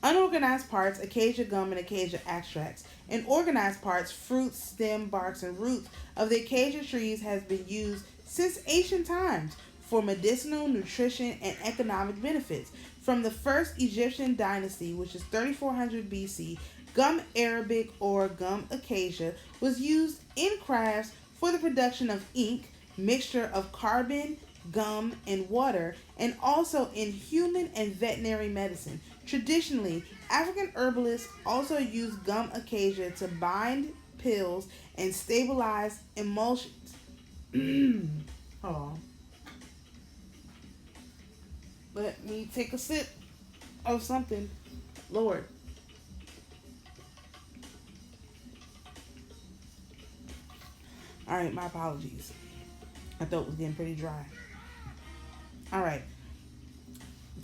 Unorganized parts, acacia gum and acacia extracts. In organized parts, fruits, stem, barks, and roots of the acacia trees has been used since ancient times for medicinal, nutrition, and economic benefits. From the first Egyptian dynasty, which is 3400 BC, gum arabic or gum acacia was used in crafts for the production of ink, mixture of carbon, gum, and water, and also in human and veterinary medicine. Traditionally, African herbalists also use gum acacia to bind pills and stabilize emulsions. Hold on. Let me take a sip of something. Lord. Alright, my apologies. My throat was getting pretty dry. Alright.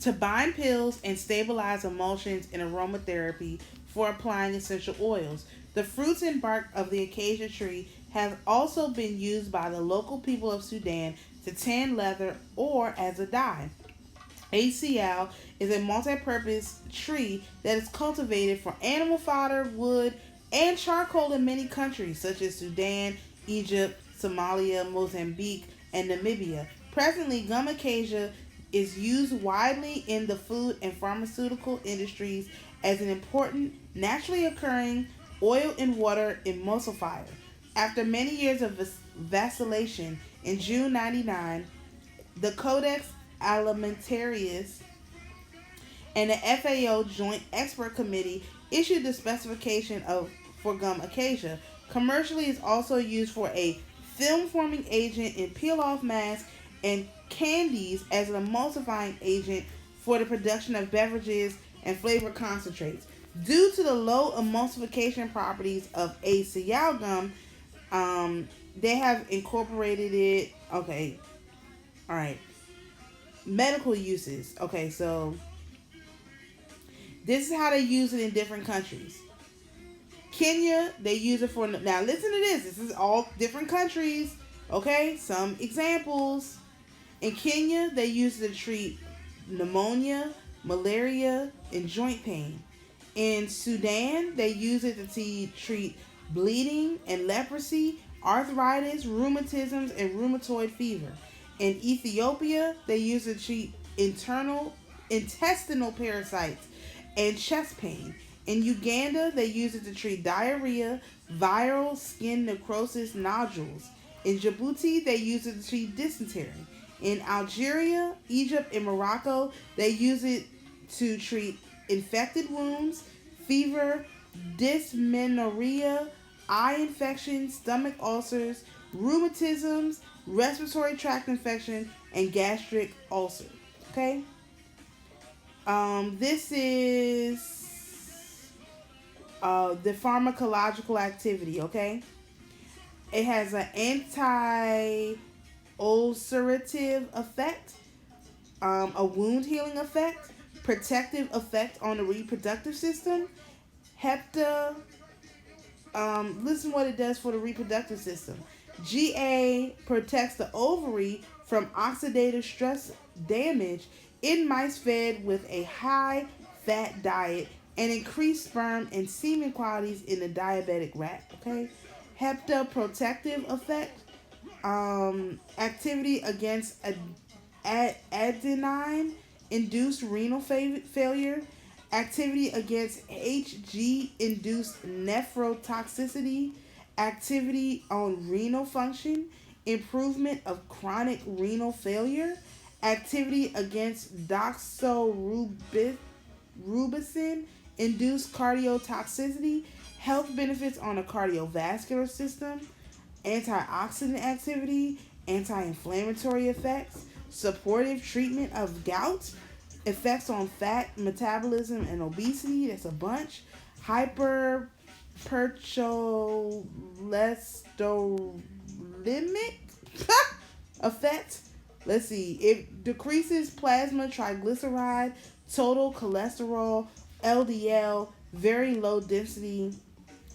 To bind pills and stabilize emulsions in aromatherapy for applying essential oils. The fruits and bark of the acacia tree have also been used by the local people of Sudan to tan leather or as a dye. ACL is a multi-purpose tree that is cultivated for animal fodder, wood, and charcoal in many countries such as Sudan, Egypt, Somalia, Mozambique, and Namibia. Presently, gum acacia is used widely in the food and pharmaceutical industries as an important naturally occurring oil and water emulsifier. After many years of vacillation, in June 99, the Codex Alimentarius and the FAO Joint Expert Committee issued the specification for gum acacia. Commercially, it's also used for a film-forming agent in peel-off masks and candies as an emulsifying agent for the production of beverages and flavor concentrates. Due to the low emulsification properties of ACL gum, they have incorporated it. Okay, all right. Medical uses. Okay, so this is how they use it in different countries. Kenya, they use it for, now listen to this. This is all different countries. Okay, some examples. In Kenya, they use it to treat pneumonia, malaria, and joint pain. In Sudan, they use it to treat bleeding and leprosy, arthritis, rheumatisms, and rheumatoid fever. In Ethiopia, they use it to treat intestinal parasites and chest pain. In Uganda, they use it to treat diarrhea, viral skin necrosis nodules. In Djibouti, they use it to treat dysentery. In Algeria, Egypt, and Morocco, they use it to treat infected wounds, fever, dysmenorrhea, eye infections, stomach ulcers, rheumatisms, respiratory tract infection, and gastric ulcer. Okay? This is the pharmacological activity, okay? It has an anti-ulcerative effect, a wound healing effect, protective effect on the reproductive system, listen what it does for the reproductive system. GA protects the ovary from oxidative stress damage in mice fed with a high fat diet and increased sperm and semen qualities in the diabetic rat. Okay, hepatoprotective effect, activity against adenine induced renal failure, activity against HG induced nephrotoxicity, activity on renal function, improvement of chronic renal failure, activity against doxorubicin induced cardiotoxicity, health benefits on the cardiovascular system, antioxidant activity, anti-inflammatory effects, supportive treatment of gout, effects on fat metabolism and obesity, that's a bunch, hypercholesteric effect. Let's see, it decreases plasma triglyceride, total cholesterol, LDL, very low density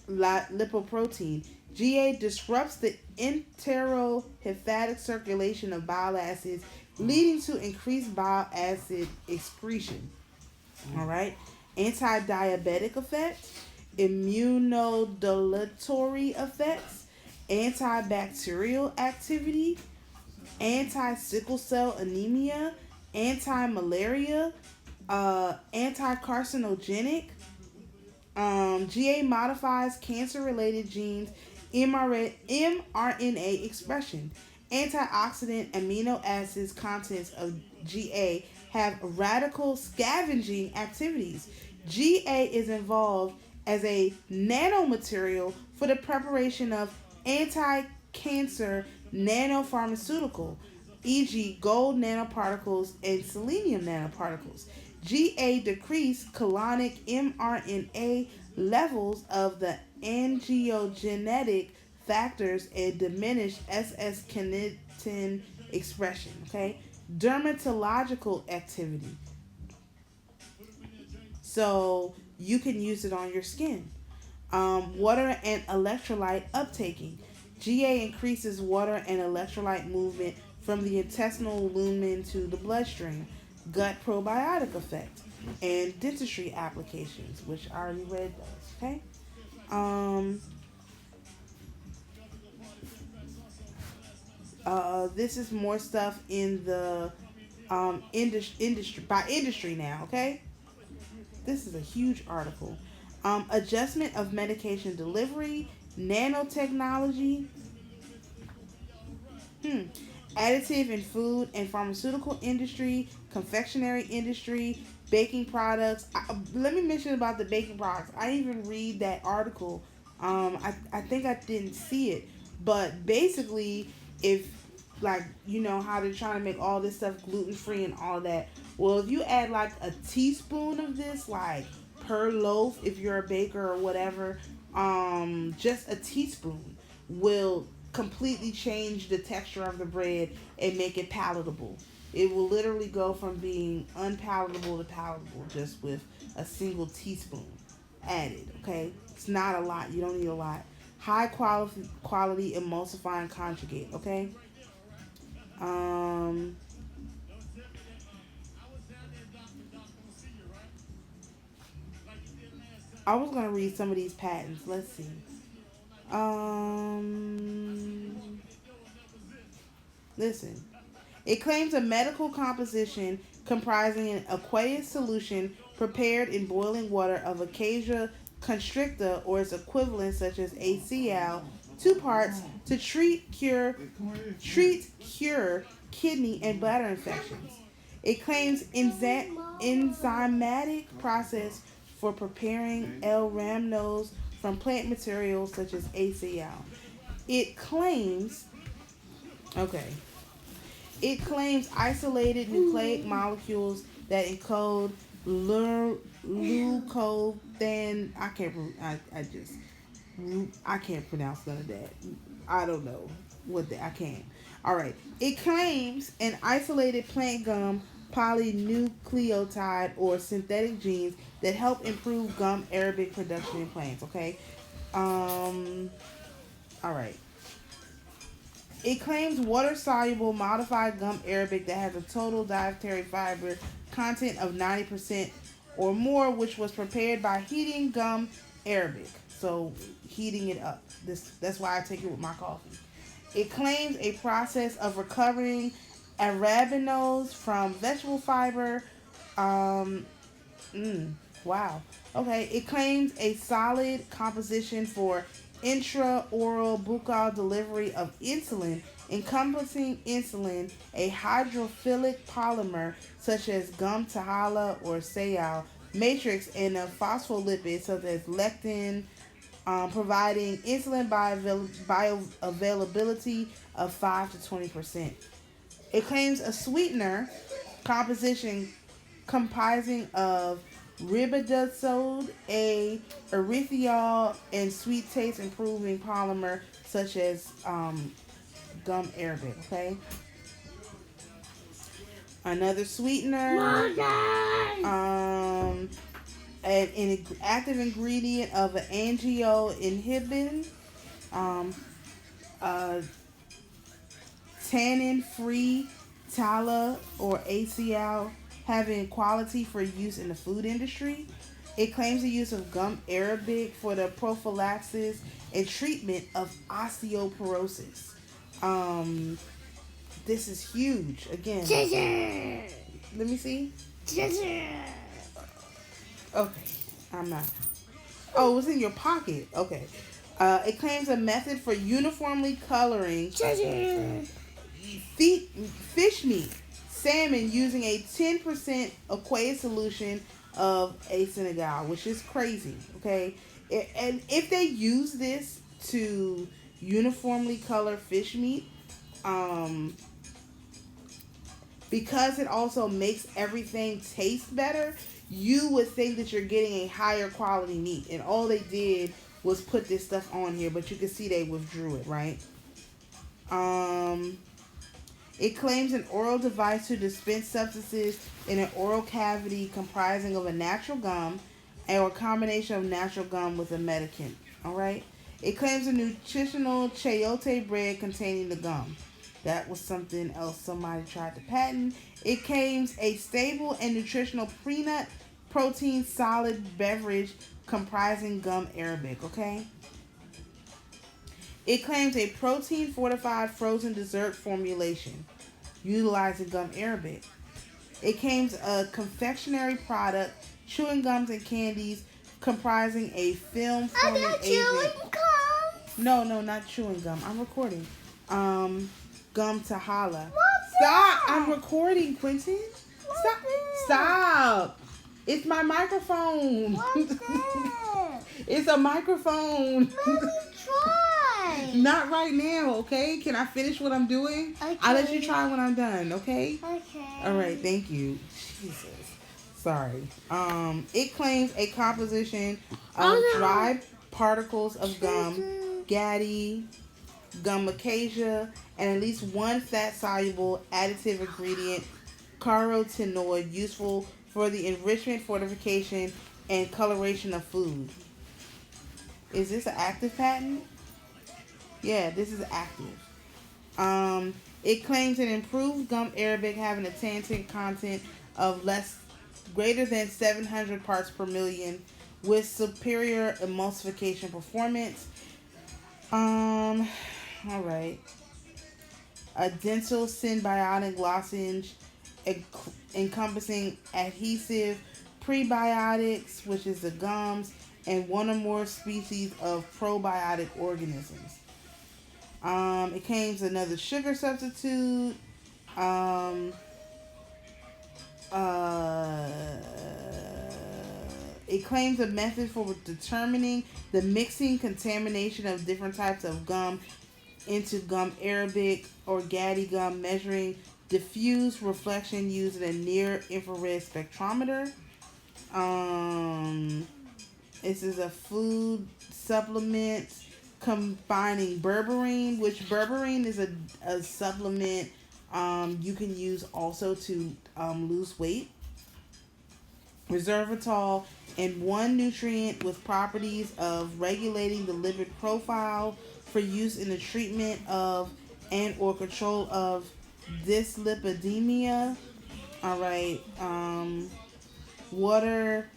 lipoprotein. GA disrupts the enterohepatic circulation of bile acids, leading to increased bile acid excretion. All right. anti-diabetic effect, immunomodulatory effects, antibacterial activity, anti-sickle cell anemia, anti-malaria, anti-carcinogenic. GA modifies cancer-related genes, mRNA expression. Antioxidant amino acids contents of GA have radical scavenging activities. GA is involved as a nanomaterial for the preparation of anti-cancer nanopharmaceutical, e.g., gold nanoparticles and selenium nanoparticles. GA decrease colonic mRNA levels of the angiogenetic factors and diminish SS kinetin expression. Okay, dermatological activity. So you can use it on your skin. Water and electrolyte uptaking. GA increases water and electrolyte movement from the intestinal lumen to the bloodstream. Gut probiotic effect and dentistry applications, which I already read those. Okay. Um, this is more stuff in the industry by industry now. Okay. This is a huge article. Adjustment of medication delivery, nanotechnology, additive in food and pharmaceutical industry, confectionery industry, baking products. Let me mention about the baking products. I didn't even read that article. I think I didn't see it, but basically, if like you know how they're trying to make all this stuff gluten free and all that. Well, if you add like a teaspoon of this, like per loaf, if you're a baker or whatever, just a teaspoon will completely change the texture of the bread and make it palatable. It will literally go from being unpalatable to palatable just with a single teaspoon added. Okay, it's not a lot. You don't need a lot. High quality emulsifying conjugate. Okay. Um, I was gonna read some of these patents. Let's see. Listen. It claims a medical composition comprising an aqueous solution prepared in boiling water of Acacia constricta or its equivalent, such as ACL, 2 parts to cure kidney and bladder infections. It claims enzymatic process for preparing L-rhamnose from plant materials such as ACL. It claims, okay, it claims isolated nucleic molecules that encode leucothan. I can't pronounce none of that. I don't know I can't. All right. It claims an isolated plant gum polynucleotide or synthetic genes that help improve gum arabic production in plants. Okay. All right. It claims water-soluble modified gum arabic that has a total dietary fiber content of 90% or more, which was prepared by heating gum arabic. So heating it up. That's why I take it with my coffee. It claims a process of recovering arabinose from vegetable fiber. Um, wow. Okay. It claims a solid composition for intraoral buccal delivery of insulin, encompassing insulin, a hydrophilic polymer such as gum tahala or sayal, matrix, and a phospholipid such as lectin, providing insulin bioavailability of 5 to 20%. It claims a sweetener composition comprising of ribidosode, a erythritol, and sweet taste improving polymer such as gum arabic. Okay. Another sweetener. An active ingredient of an angioinhibin. Tannin-free tala or ACL having quality for use in the food industry. It claims the use of gum arabic for the prophylaxis and treatment of osteoporosis. Um, this is huge. Again, let me see. Okay, I'm not. Oh, it was in your pocket. Okay. It claims a method for uniformly coloring fish meat, salmon using a 10% aqueous solution of a Senegal, which is crazy. Okay, and if they use this to uniformly color fish meat, um, because it also makes everything taste better, you would think that you're getting a higher quality meat. And all they did was put this stuff on here, but you can see they withdrew it, right? It claims an oral device to dispense substances in an oral cavity comprising of a natural gum or a combination of natural gum with a medicament. All right. It claims a nutritional chayote bread containing the gum. That was something else somebody tried to patent. It claims a stable and nutritional peanut protein solid beverage comprising gum arabic. Okay. It claims a protein-fortified frozen dessert formulation utilizing gum arabic. It claims a confectionery product, chewing gums and candies comprising a film-forming agent. Chewing gum? No, not chewing gum. I'm recording. Gum Tahala. What's Stop! that? I'm recording, Quentin. Stop! Stop! It's my microphone. What's that? It's a microphone. Let me try. Not right now, okay? Can I finish what I'm doing? Okay. I'll let you try when I'm done, okay? Okay. All right, thank you. Jesus. Sorry. It claims a composition of dry particles of gum, gaddy, gum acacia, and at least one fat-soluble additive ingredient, carotenoid, useful for the enrichment, fortification, and coloration of food. Is this an active patent? Yeah, this is active. It claims an improved gum arabic having a tannin content of greater than 700 parts per million with superior emulsification performance. All right. A dental symbiotic lozenge encompassing adhesive prebiotics, which is the gums, and one or more species of probiotic organisms. It claims another sugar substitute. It claims a method for determining the mixing contamination of different types of gum into gum arabic or gaddy gum, measuring diffuse reflection using a near infrared spectrometer. This is a food supplement combining berberine, which berberine is a supplement you can use also to lose weight. Resveratrol, and one nutrient with properties of regulating the lipid profile for use in the treatment of and or control of dyslipidemia. All right. Water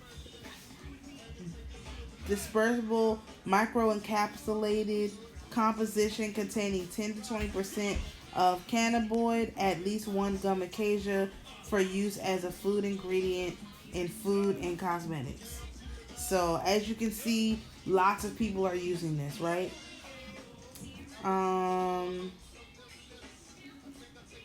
dispersible microencapsulated composition containing 10 to 20% of cannabinoid, at least one gum acacia, for use as a food ingredient in food and cosmetics. So as you can see, lots of people are using this, right?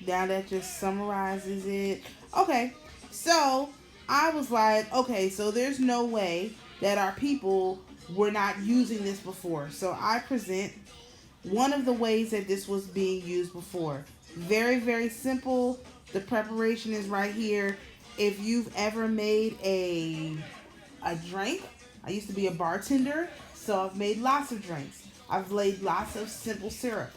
Now that just summarizes it. Okay, so I was like, okay, so there's no way that our people were not using this before. So I present one of the ways that this was being used before. Very, very simple. The preparation is right here. If you've ever made a drink, I used to be a bartender, so I've made lots of drinks. I've made lots of simple syrup.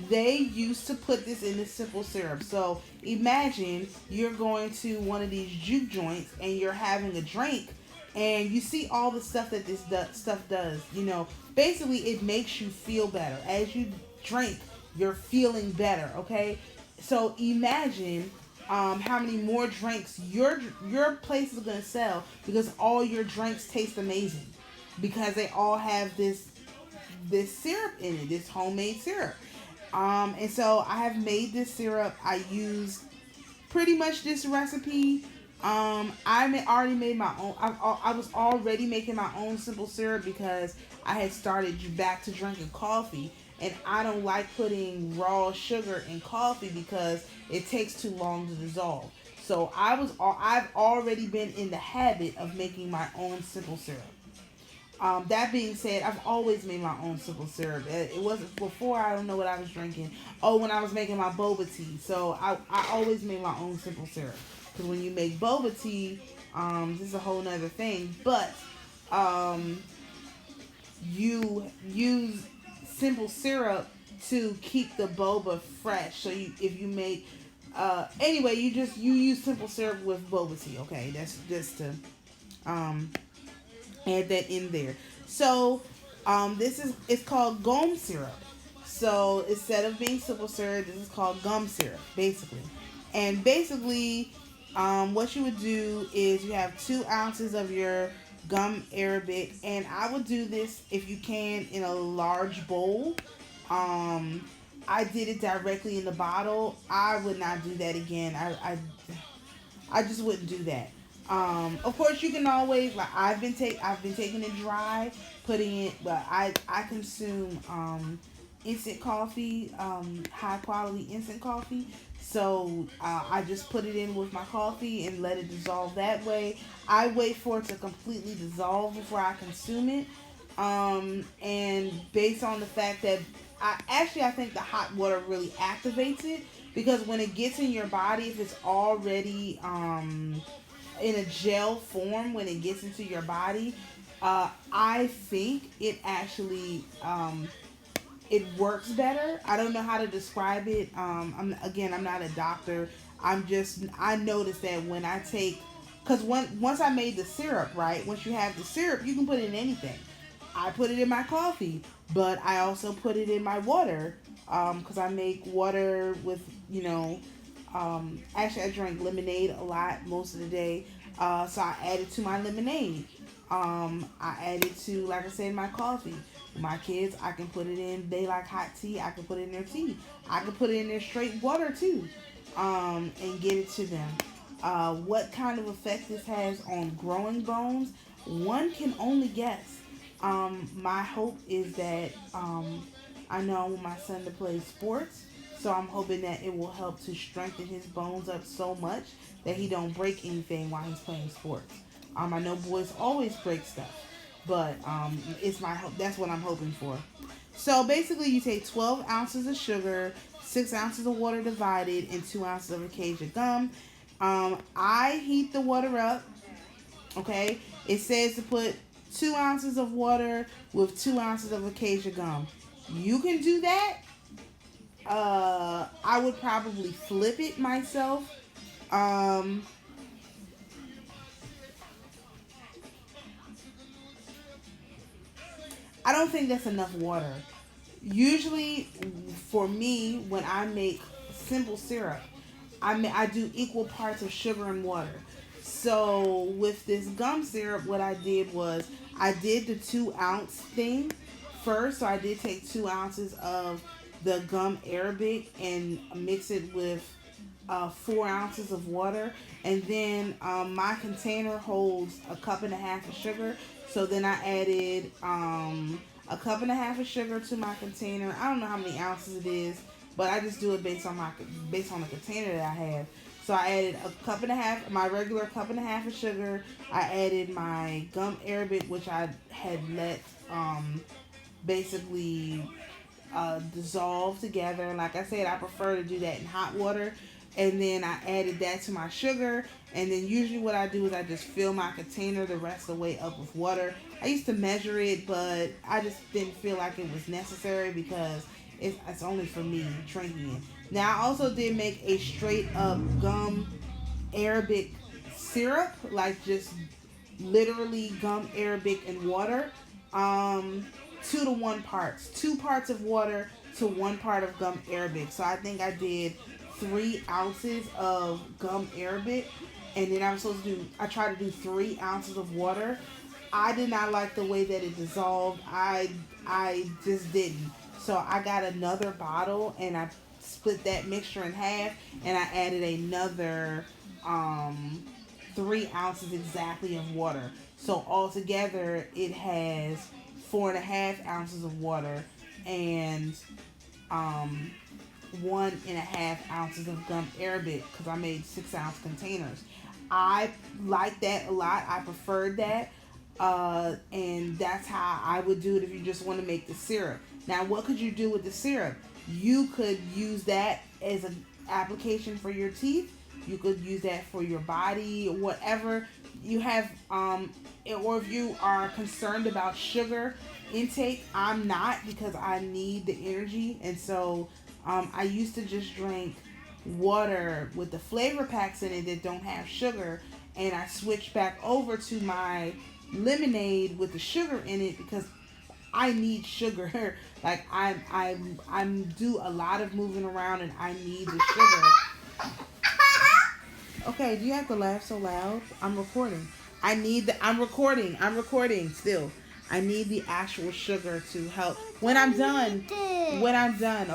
They used to put this in the simple syrup. So imagine you're going to one of these juke joints and you're having a drink and you see all the stuff that this stuff does. You know, basically it makes you feel better. As you drink, you're feeling better, okay? So imagine how many more drinks your place is gonna sell, because all your drinks taste amazing because they all have this syrup in it, this homemade syrup. And so I have made this syrup. I used pretty much this recipe. Already made my own. I was already making my own simple syrup because I had started back to drinking coffee, and I don't like putting raw sugar in coffee because it takes too long to dissolve. So I've already been in the habit of making my own simple syrup. That being said, I've always made my own simple syrup. It wasn't before. I don't know what I was drinking. Oh, when I was making my boba tea. So I always made my own simple syrup. Because when you make boba tea, this is a whole nother thing. But you use simple syrup to keep the boba fresh. So if you make anyway, you use simple syrup with boba tea. Okay, that's just to add that in there. So it's called gum syrup. So instead of being simple syrup, this is called gum syrup, basically. And basically, what you would do is you have 2 ounces of your gum arabic, and I would do this if you can in a large bowl. I did it directly in the bottle. I would not do that again. I just wouldn't do that. Of course, you can always, like, I've been taking it dry, putting it, but I consume instant coffee, high quality instant coffee. So I just put it in with my coffee and let it dissolve that way. I wait for it to completely dissolve before I consume it. And based on the fact that I think the hot water really activates it, because when it gets in your body, if it's already in a gel form, when it gets into your body, I think it actually it works better. I don't know how to describe it. I'm not a doctor. I noticed that when I take, because once I made the syrup, right? Once you have the syrup, you can put it in anything. I put it in my coffee, but I also put it in my water, because I make water with, actually I drink lemonade a lot most of the day, so I add it to my lemonade. I add it to, like I said, my coffee. My kids, I can put it in. They like hot tea. I can put it in their tea. I can put it in their straight water too, and get it to them. What kind of effect this has on growing bones, one can only guess. My hope is that I know I want my son to play sports, so I'm hoping that it will help to strengthen his bones up so much that he don't break anything while he's playing sports. I know boys always break stuff, but it's my hope. That's what I'm hoping for. So basically, you take 12 ounces of sugar, 6 ounces of water divided, and 2 ounces of acacia gum. I heat the water up. Okay, it says to put 2 ounces of water with 2 ounces of acacia gum. You can do that. I would probably flip it myself. I don't think that's enough water. Usually, for me, when I make simple syrup, I do equal parts of sugar and water. So with this gum syrup, what I did was I did the 2 ounce thing first. So I did take 2 ounces of the gum arabic and mix it with 4 ounces of water, and then my container holds a cup and a half of sugar. So then I added a cup and a half of sugar to my container. I don't know how many ounces it is, but I just do it based on the container that I have. So I added a cup and a half, my regular cup and a half of sugar. I added my gum arabic, which I had let basically dissolve together. Like I said, I prefer to do that in hot water. And then I added that to my sugar. And then usually what I do is I just fill my container the rest of the way up with water. I used to measure it, but I just didn't feel like it was necessary because it's only for me drinking it. Now I also did make a straight up gum arabic syrup, like just literally gum arabic and water. 2 to 1 parts. 2 parts of water to 1 part of gum arabic. So I think I did 3 ounces of gum arabic, and then I tried to do 3 ounces of water. I did not like the way that it dissolved. I just didn't. So I got another bottle and I split that mixture in half, and I added another 3 ounces exactly of water. So altogether it has 4.5 ounces of water and 1.5 ounces of gum arabic because I made 6-ounce containers. I like that a lot. I preferred that. And that's how I would do it if you just want to make the syrup. Now, what could you do with the syrup? You could use that as an application for your teeth. You could use that for your body, whatever you have. Or if you are concerned about sugar intake, I'm not, because I need the energy. And so I used to just drink water with the flavor packs in it that don't have sugar, and I switched back over to my lemonade with the sugar in it because I need sugar. Like I'm do a lot of moving around and I need the sugar. Okay, do you have to laugh so loud? I'm recording. I'm recording still. I need the actual sugar to help when I'm done. Okay? When I'm done.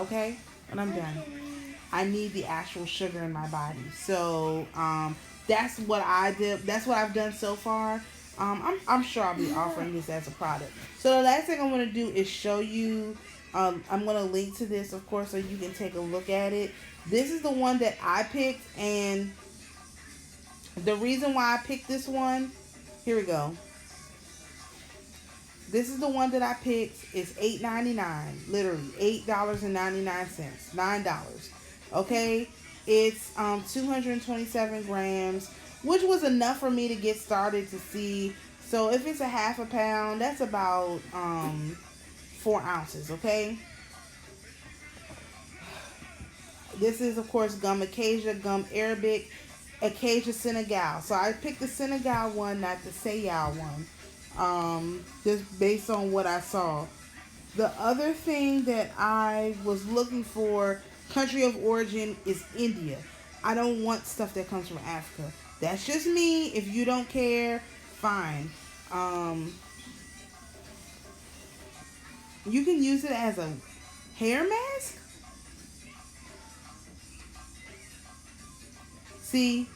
I need the actual sugar in my body. So that's what I did. That's what I've done so far. I'm sure I'll be offering this as a product. So the last thing I want to do is show you. I'm going to link to this, of course, so you can take a look at it. This is the one that I picked, and the reason why I picked this one, here we go. This is the one that I picked. It's $8.99, literally $8.99, $9. Okay, it's 227 grams, which was enough for me to get started to see. So if it's a half a pound, that's about 4 ounces. Okay. This is, of course, gum acacia, gum arabic, acacia Senegal. So I picked the Senegal one, not the Sayal one, just based on what I saw. The other thing that I was looking for, country of origin, is India. I don't want stuff that comes from Africa. That's just me. If you don't care, fine. You can use it as a hair mask. See,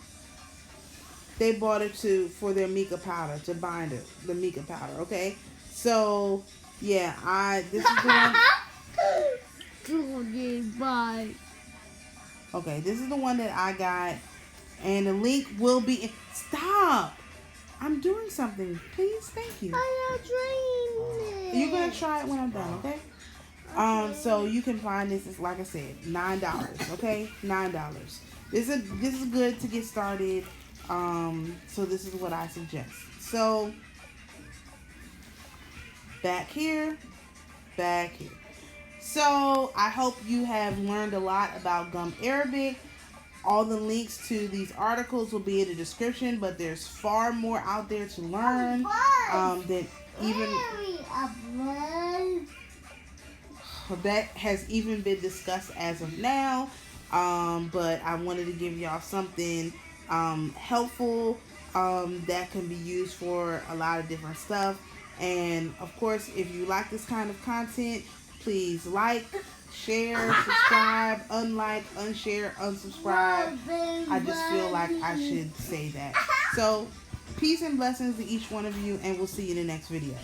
they bought it for their mica powder, to bind it, the mica powder. Okay, so yeah, this is the one. Okay, this is the one that I got, and the link will be. Stop! I'm doing something. Please, thank you. I'm not trying it. You're gonna try it when I'm done, okay? So you can find this. Is, like I said, $9. Okay, $9. This is good to get started. So this is what I suggest. So back here. So I hope you have learned a lot about gum arabic. All the links to these articles will be in the description, but there's far more out there to learn that has even been discussed as of now. But I wanted to give y'all something helpful that can be used for a lot of different stuff. And of course, if you like this kind of content, please like, share, subscribe, unlike, unshare, unsubscribe. I just feel like I should say that. So peace and blessings to each one of you, and we'll see you in the next video.